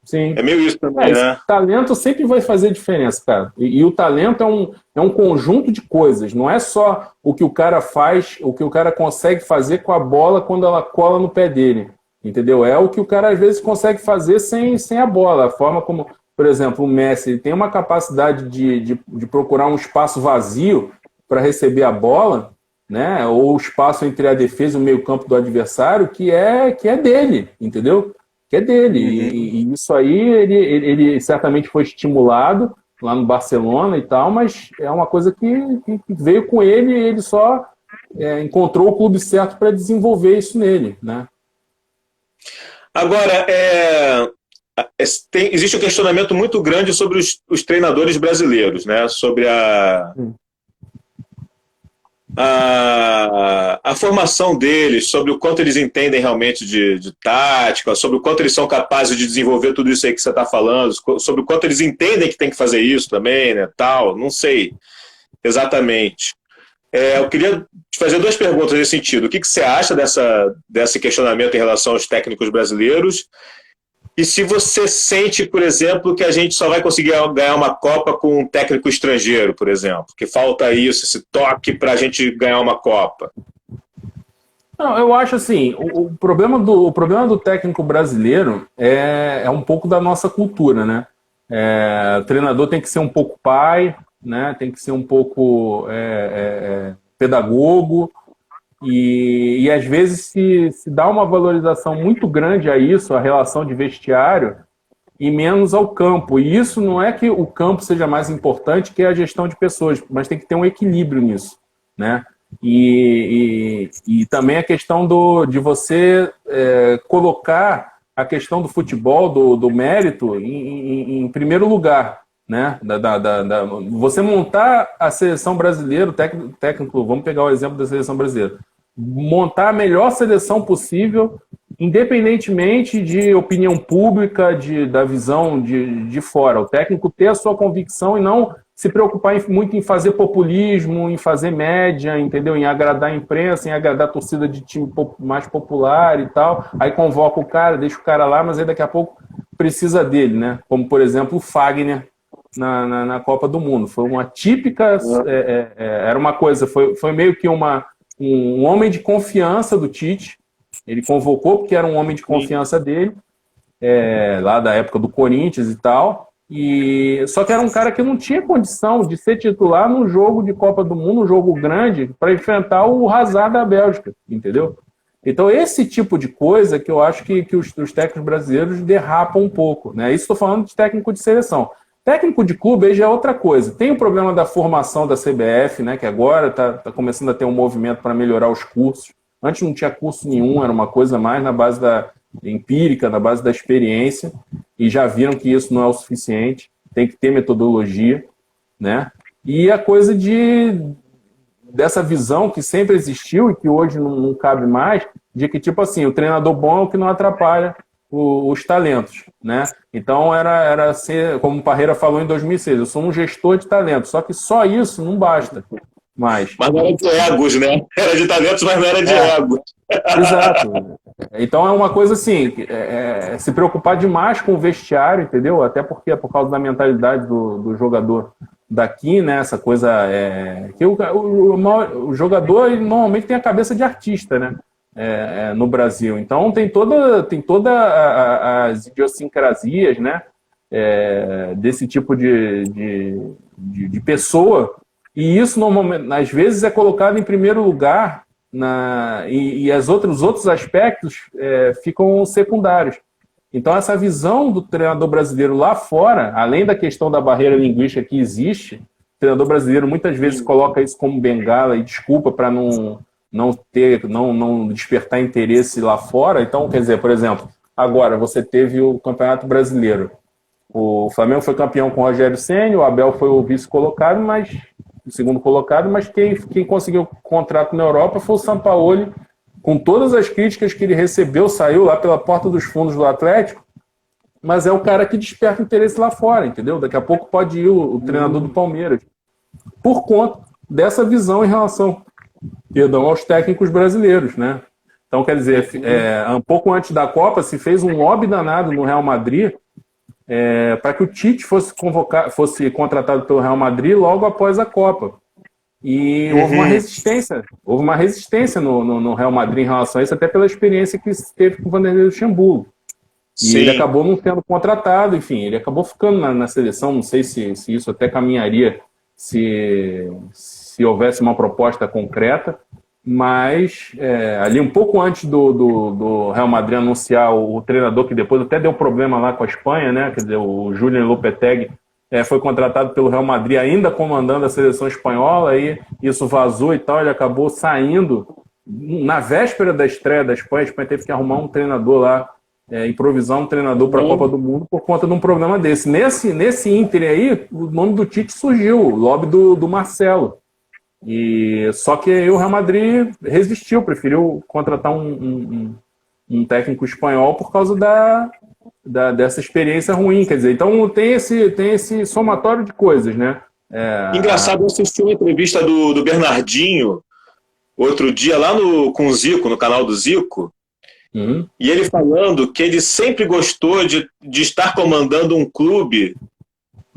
C: Sim.
B: É meio isso também, né?
C: Talento sempre vai fazer diferença, cara. E o talento é um conjunto de coisas. Não é só o que o cara faz, o que o cara consegue fazer com a bola quando ela cola no pé dele. Entendeu? É o que o cara, às vezes, consegue fazer sem a bola. A forma como, por exemplo, o Messi ele tem uma capacidade de procurar um espaço vazio para receber a bola, né? Ou o espaço entre a defesa e o meio-campo do adversário, que é dele, entendeu? Que é dele. E isso aí ele certamente foi estimulado lá no Barcelona e tal, mas é uma coisa que veio com ele e ele só encontrou o clube certo para desenvolver isso nele, né?
B: Agora, existe um questionamento muito grande sobre os treinadores brasileiros, né? Sobre a formação deles, sobre o quanto eles entendem realmente de tática, sobre o quanto eles são capazes de desenvolver tudo isso aí que você está falando, sobre o quanto eles entendem que tem que fazer isso também, né? Tal, não sei exatamente. Eu queria te fazer 2 perguntas nesse sentido. O que você acha desse questionamento em relação aos técnicos brasileiros? E se você sente, por exemplo, que a gente só vai conseguir ganhar uma Copa com um técnico estrangeiro, por exemplo, que falta isso, esse toque para a gente ganhar uma Copa?
C: Não, eu acho assim, o problema do técnico brasileiro é um pouco da nossa cultura, né? O treinador tem que ser um pouco pai, né? Tem que ser um pouco pedagogo, e às vezes se dá uma valorização muito grande a isso, a relação de vestiário, e menos ao campo. E isso não é que o campo seja mais importante que a gestão de pessoas, mas tem que ter um equilíbrio nisso, né? E também a questão de você colocar a questão do futebol, do mérito, em primeiro lugar, né? Você montar a seleção brasileira, o técnico, vamos pegar o exemplo da seleção brasileira, montar a melhor seleção possível, independentemente de opinião pública, da visão de fora. O técnico ter a sua convicção e não se preocupar muito em fazer populismo, em fazer média, entendeu? Em agradar a imprensa, em agradar a torcida de time mais popular e tal. Aí convoca o cara, deixa o cara lá, mas aí daqui a pouco precisa dele, né? Como, por exemplo, o Fagner na Copa do Mundo. Foi uma típica... era uma coisa... Foi meio que um homem de confiança do Tite. Ele convocou porque era um homem de confiança dele, lá da época do Corinthians e tal. Só que era um cara que não tinha condição de ser titular num jogo de Copa do Mundo, um jogo grande, para enfrentar o Hazard da Bélgica, entendeu? Então, esse tipo de coisa que eu acho que os técnicos brasileiros derrapam um pouco, né? Isso estou falando de técnico de seleção. Técnico de clube aí já é outra coisa. Tem o problema da formação da CBF, né, que agora está começando a ter um movimento para melhorar os cursos. Antes não tinha curso nenhum, era uma coisa mais na base da empírica, na base da experiência, e já viram que isso não é o suficiente, tem que ter metodologia, né? E a coisa dessa visão que sempre existiu e que hoje não cabe mais, de que, tipo assim, o treinador bom é o que não atrapalha os talentos, né? Então era ser, como o Parreira falou em 2006, eu sou um gestor de talentos, só que só isso não basta mais.
B: Mas não era de egos, né? Era de talentos, mas não era de ego.
C: Exato. Então é uma coisa assim, se preocupar demais com o vestiário, entendeu? Até porque é por causa da mentalidade do jogador daqui, né? Essa coisa que o jogador ele normalmente tem a cabeça de artista, né? No Brasil. Então tem toda as idiosincrasias, né? Desse tipo de de pessoa, e isso normalmente, às vezes, é colocado em primeiro lugar e os outros aspectos ficam secundários. Então, essa visão do treinador brasileiro lá fora, além da questão da barreira linguística que existe, o treinador brasileiro muitas vezes coloca isso como bengala e desculpa para não despertar interesse lá fora. Então, quer dizer, por exemplo, agora você teve o Campeonato Brasileiro. O Flamengo foi campeão com o Rogério Ceni, o Abel foi o vice-colocado, o segundo colocado, mas quem conseguiu o contrato na Europa foi o Sampaoli, com todas as críticas que ele recebeu, saiu lá pela porta dos fundos do Atlético, mas é o cara que desperta interesse lá fora, entendeu? Daqui a pouco pode ir o treinador do Palmeiras, por conta dessa visão em relação, aos técnicos brasileiros, né? Então, quer dizer, um pouco antes da Copa, se fez um lobby danado no Real Madrid para que o Tite fosse contratado pelo Real Madrid logo após a Copa. E houve uma resistência no Real Madrid em relação a isso, até pela experiência que teve com o Vanderlei Luxemburgo. E ele acabou não sendo contratado, enfim, ele acabou ficando na seleção, não sei se isso até caminharia se houvesse uma proposta concreta, mas ali um pouco antes do Real Madrid anunciar o treinador, que depois até deu problema lá com a Espanha, né? Quer dizer, o Julián Lopetegui foi contratado pelo Real Madrid ainda comandando a seleção espanhola, e isso vazou e tal, ele acabou saindo na véspera da estreia da Espanha. A Espanha teve que arrumar um treinador lá, improvisar um treinador para a Copa do Mundo por conta de um problema desse. Nesse ínterim aí, o nome do Tite surgiu, o lobby do Marcelo. Só que aí o Real Madrid resistiu, preferiu contratar um técnico espanhol por causa dessa experiência ruim, quer dizer, então tem esse somatório de coisas, né?
B: Engraçado, eu assisti uma entrevista do Bernardinho outro dia lá com o Zico, no canal do Zico, e ele falando que ele sempre gostou de estar comandando um clube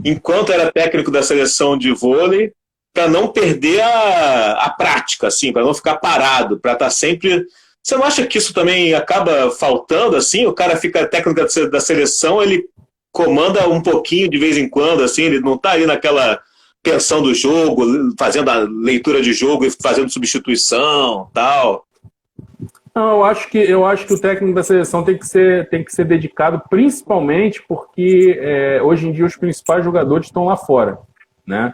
B: enquanto era técnico da seleção de vôlei, para não perder a prática, assim, para não ficar parado, para estar sempre... Você não acha que isso também acaba faltando, assim? O cara fica técnico da seleção, ele comanda um pouquinho de vez em quando, assim, ele não está ali naquela pensão do jogo, fazendo a leitura de jogo e fazendo substituição, tal.
C: Não, eu acho que o técnico da seleção tem que ser dedicado, principalmente porque hoje em dia os principais jogadores estão lá fora, né?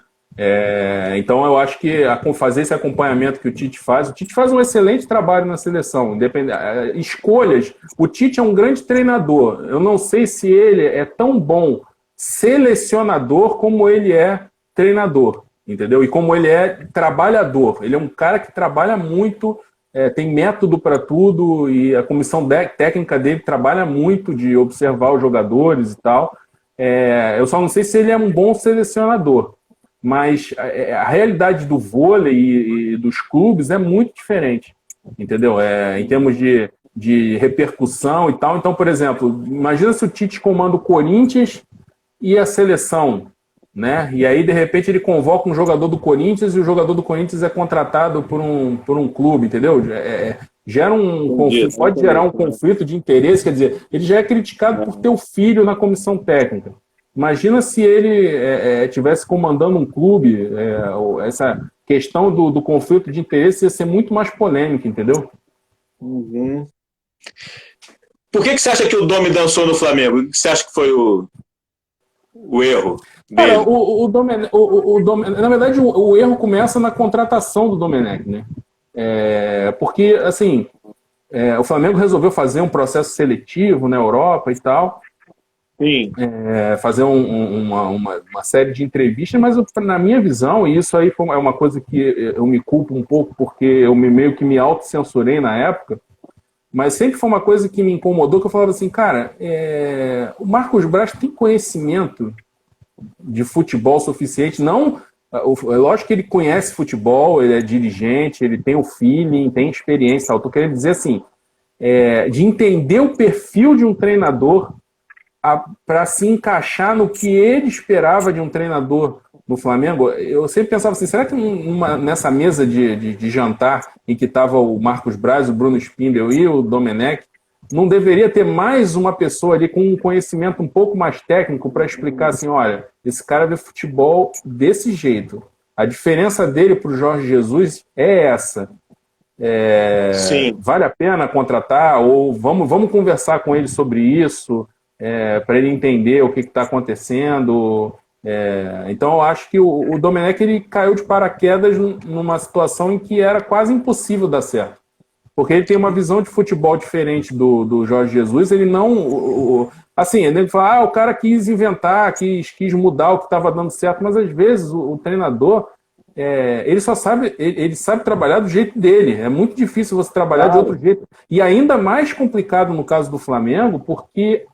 C: Então eu acho que fazer esse acompanhamento que o Tite faz um excelente trabalho na seleção, escolhas. O Tite é um grande treinador, eu não sei se ele é tão bom selecionador como ele é treinador, entendeu? E como ele é trabalhador, ele é um cara que trabalha muito, tem método para tudo, e a comissão técnica dele trabalha muito de observar os jogadores e tal. Eu só não sei se ele é um bom selecionador. Mas a realidade do vôlei e dos clubes é muito diferente, entendeu? Em termos de repercussão e tal. Então, por exemplo, imagina se o Tite comanda o Corinthians e a seleção, né? E aí, de repente, ele convoca um jogador do Corinthians e o jogador do Corinthians é contratado por um clube, entendeu? Pode gerar um conflito de interesse, quer dizer, ele já é criticado por ter o filho na comissão técnica. Imagina se ele estivesse comandando um clube, essa questão do conflito de interesse ia ser muito mais polêmica, entendeu?
B: Uhum. Por que você acha que o Domi dançou no Flamengo? O que você acha que foi o erro dele?
C: Cara, na verdade, o erro começa na contratação do Domenech, né? Porque, assim, o Flamengo resolveu fazer um processo seletivo na Europa e tal,
B: Sim.
C: Fazer uma série de entrevistas, mas na minha visão, e isso aí é uma coisa que eu me culpo um pouco, porque eu meio que me autocensurei na época, mas sempre foi uma coisa que me incomodou, que eu falava assim, cara, o Marcos Braz tem conhecimento de futebol suficiente, não... Lógico que ele conhece futebol, ele é dirigente, ele tem o feeling, tem experiência, eu tô querendo dizer assim, de entender o perfil de um treinador para se encaixar no que ele esperava de um treinador no Flamengo. Eu sempre pensava assim, será que nessa mesa de jantar em que estava o Marcos Braz, o Bruno Spindel e o Domenech, não deveria ter mais uma pessoa ali com um conhecimento um pouco mais técnico para explicar assim, olha, esse cara vê futebol desse jeito. A diferença dele para o Jorge Jesus é essa.
B: Sim.
C: Vale a pena contratar? Ou vamos conversar com ele sobre isso, para ele entender o que está acontecendo. Então eu acho que o Domenech ele caiu de paraquedas numa situação em que era quase impossível dar certo. Porque ele tem uma visão de futebol diferente do Jorge Jesus. Ele não... assim, ele fala, o cara quis inventar, quis mudar o que estava dando certo, mas às vezes o treinador, ele só sabe, ele sabe trabalhar do jeito dele. É muito difícil você trabalhar de outro jeito. E ainda mais complicado no caso do Flamengo, porque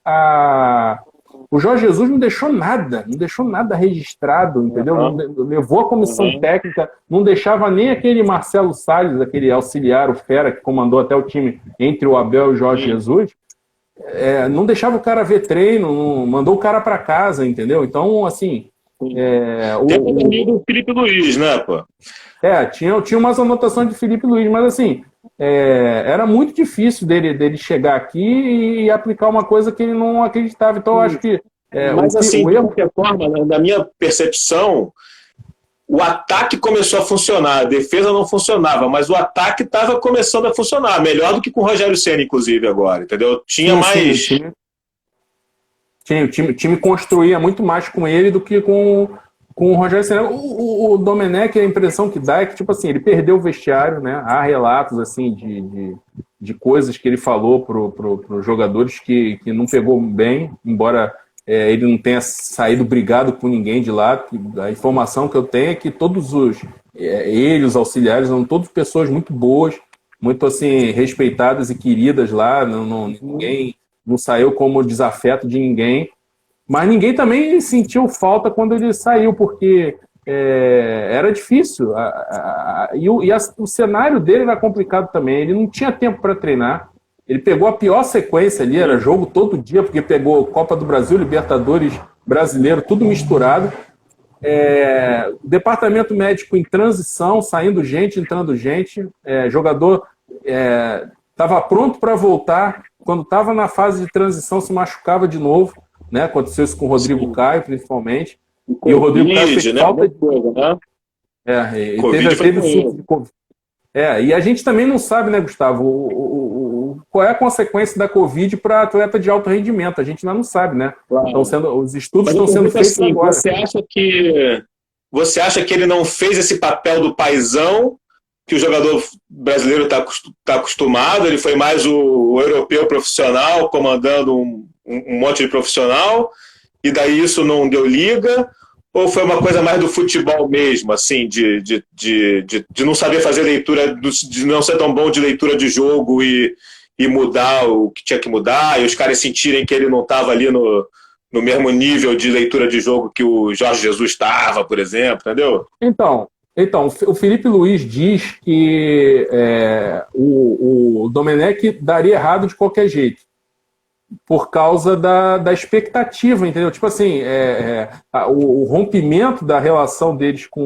C: o Jorge Jesus não deixou nada registrado, entendeu? Não levou a comissão técnica, não deixava nem aquele Marcelo Salles, aquele auxiliar, o fera, que comandou até o time entre o Abel e o Jorge Jesus, não deixava o cara ver treino, mandou o cara para casa, entendeu? Então, assim...
B: Tem o amigo do Felipe Luiz, né, pô?
C: Tinha umas anotações de Felipe Luiz, mas assim, era muito difícil dele chegar aqui e aplicar uma coisa que ele não acreditava. Então eu acho que...
B: mas assim, de qualquer forma, na minha percepção, o ataque começou a funcionar, a defesa não funcionava, mas o ataque estava começando a funcionar, melhor do que com o Rogério Ceni, inclusive, agora, entendeu? Tinha mais...
C: Sim, o time construía muito mais com ele do que com o Rogério Ceni. O Domenech, a impressão que dá é que, tipo assim, ele perdeu o vestiário, né? Há relatos, assim, de coisas que ele falou para os jogadores que não pegou bem, embora ele não tenha saído brigado com ninguém de lá. A informação que eu tenho é que todos os auxiliares, são todas pessoas muito boas, muito, assim, respeitadas e queridas lá, ninguém... não saiu como desafeto de ninguém, mas ninguém também sentiu falta quando ele saiu, porque era difícil, o cenário dele era complicado também, ele não tinha tempo para treinar, ele pegou a pior sequência ali, era jogo todo dia, porque pegou Copa do Brasil, Libertadores, Brasileiro, tudo misturado, departamento médico em transição, saindo gente, entrando gente, jogador estava pronto para voltar, quando estava na fase de transição se machucava de novo, né? Aconteceu isso com o Rodrigo Caio, principalmente. E o Rodrigo Caio fez falta de... teve surto de Covid. E a gente também não sabe, né, Gustavo, qual é a consequência da Covid para atleta de alto rendimento. A gente ainda não sabe, né?
B: Claro.
C: os estudos estão sendo feitos
B: assim,
C: agora.
B: Você acha que ele não fez esse papel do paizão que o jogador brasileiro está acostumado? Ele foi mais o europeu profissional, comandando um monte de profissional, e daí isso não deu liga? Ou foi uma coisa mais do futebol mesmo, assim, de não saber fazer leitura, de não ser tão bom de leitura de jogo e mudar o que tinha que mudar, e os caras sentirem que ele não estava ali no mesmo nível de leitura de jogo que o Jorge Jesus estava, por exemplo, entendeu?
C: Então, o Felipe Luiz diz que o Domenech daria errado de qualquer jeito, por causa da expectativa, entendeu? Tipo assim, o rompimento da relação deles com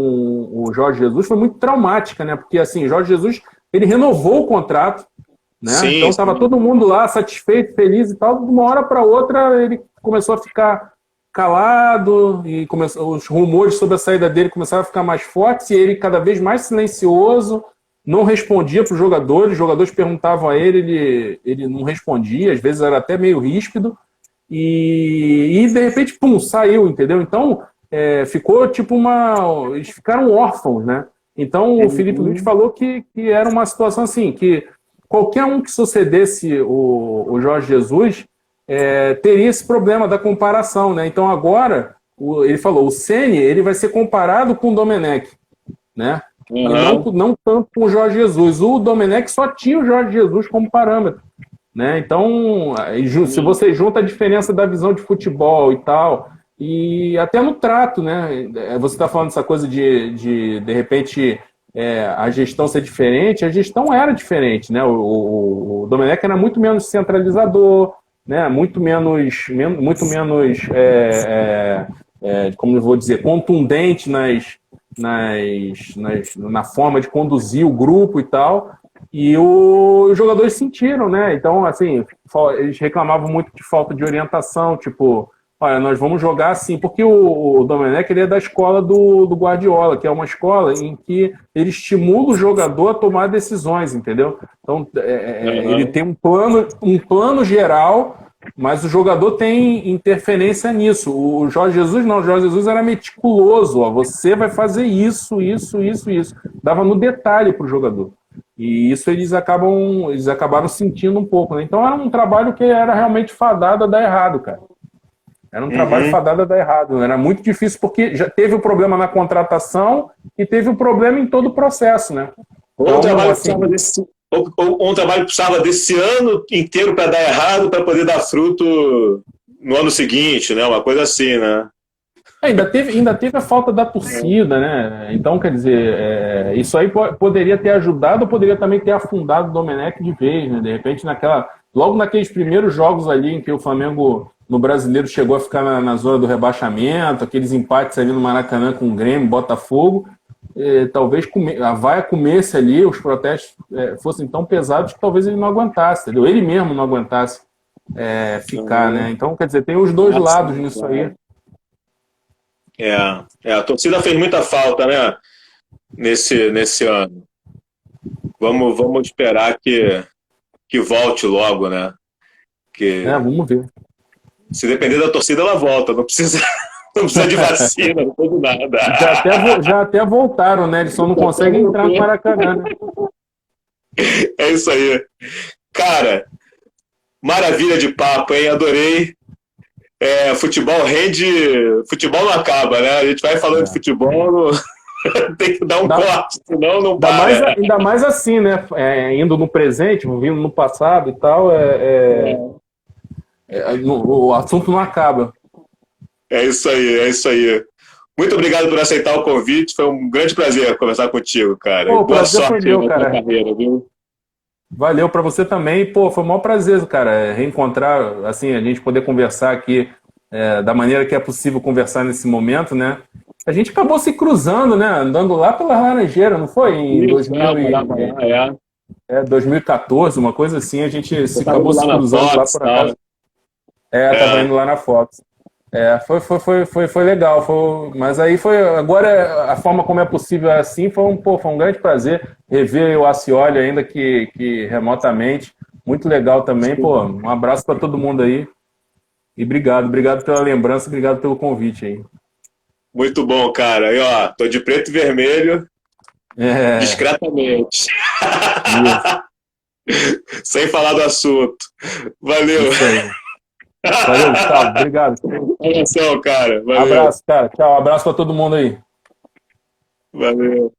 C: o Jorge Jesus foi muito traumática, né? Porque assim, Jorge Jesus, ele renovou o contrato, né?
B: Sim,
C: então estava todo mundo lá satisfeito, feliz e tal. De uma hora para outra ele começou a ficar calado e os rumores sobre a saída dele começaram a ficar mais fortes e ele cada vez mais silencioso, não respondia para os jogadores perguntavam a ele não respondia, às vezes era até meio ríspido e de repente, pum, saiu, entendeu? Então, ficou tipo eles ficaram órfãos, né? Então o Felipe Luiz falou que era uma situação assim, que qualquer um que sucedesse o Jorge Jesus teria esse problema da comparação, né? Então agora, ele falou, o Ceni, ele vai ser comparado com o Domenech, né? E não tanto com o Jorge Jesus. O Domenech só tinha o Jorge Jesus como parâmetro, né? Então, se você junta a diferença da visão de futebol e tal, e até no trato, né? Você está falando dessa coisa de repente, a gestão ser diferente, a gestão era diferente, né? O Domenech era muito menos centralizador, né? Muito menos como eu vou dizer, contundente na forma de conduzir o grupo e tal. E os jogadores sentiram, né? Então, assim, eles reclamavam muito de falta de orientação, tipo, olha, nós vamos jogar assim, porque o Domenech ele é da escola do Guardiola, que é uma escola em que ele estimula o jogador a tomar decisões, entendeu? Então, ele tem um plano geral, mas o jogador tem interferência nisso. O Jorge Jesus não, o Jorge Jesus era meticuloso, ó, você vai fazer isso, isso, isso, isso. Dava no detalhe para o jogador. E isso eles acabaram sentindo um pouco, né? Então era um trabalho que era realmente fadado a dar errado, cara. Era um trabalho fadado a dar errado. Era muito difícil porque já teve o problema na contratação e teve o problema em todo o processo, né?
B: Ou um trabalho precisava desse ano inteiro para dar errado para poder dar fruto no ano seguinte, né? Uma coisa assim, né?
C: Ainda teve a falta da torcida, né? Então, quer dizer, isso aí poderia ter ajudado ou poderia também ter afundado o Domenech de vez, né? De repente, logo naqueles primeiros jogos ali em que o Flamengo no Brasileiro chegou a ficar na zona do rebaixamento, aqueles empates ali no Maracanã com o Grêmio, Botafogo, talvez a vaia comesse ali, os protestos fossem tão pesados que talvez ele não aguentasse, entendeu? Ele mesmo não aguentasse ficar, né? Então, quer dizer, tem os dois lados nisso aí.
B: A torcida fez muita falta, né? Nesse ano. Vamos esperar que volte logo, né?
C: Vamos ver.
B: Se depender da torcida, ela volta. Não precisa de vacina, não precisa de nada.
C: Já até voltaram, né? Eles só não conseguem entrar no Maracanã, né?
B: É isso aí. Cara, maravilha de papo, hein? Adorei. Futebol rende. Futebol não acaba, né? A gente vai falando de futebol, tem que dar um corte, senão não para.
C: Ainda mais assim, né? Indo no presente, vindo no passado e tal, o assunto não acaba.
B: É isso aí. Muito obrigado por aceitar o convite. Foi um grande prazer conversar contigo, cara.
C: Boa sorte na tua carreira, viu? Valeu para você também. Pô, foi um maior prazer, cara, reencontrar, assim, a gente poder conversar aqui da maneira que é possível conversar nesse momento, né? A gente acabou se cruzando, né? Andando lá pela Laranjeira, não foi? Em 2014, uma coisa assim, a gente acabou se cruzando lá por acaso. Tava indo lá na Fox. Foi legal. Mas aí agora a forma como é possível assim foi um grande prazer rever o Ascioli ainda que remotamente. Muito legal também. Pô, um abraço para todo mundo aí. E obrigado pela lembrança, obrigado pelo convite aí.
B: Muito bom, cara. E ó, tô de preto e vermelho. Discretamente. Sem falar do assunto. Valeu.
C: Isso aí. Valeu, Gustavo. Obrigado.
B: Abração, cara. Valeu.
C: Abraço, cara. Tchau. Abraço para todo mundo aí.
B: Valeu.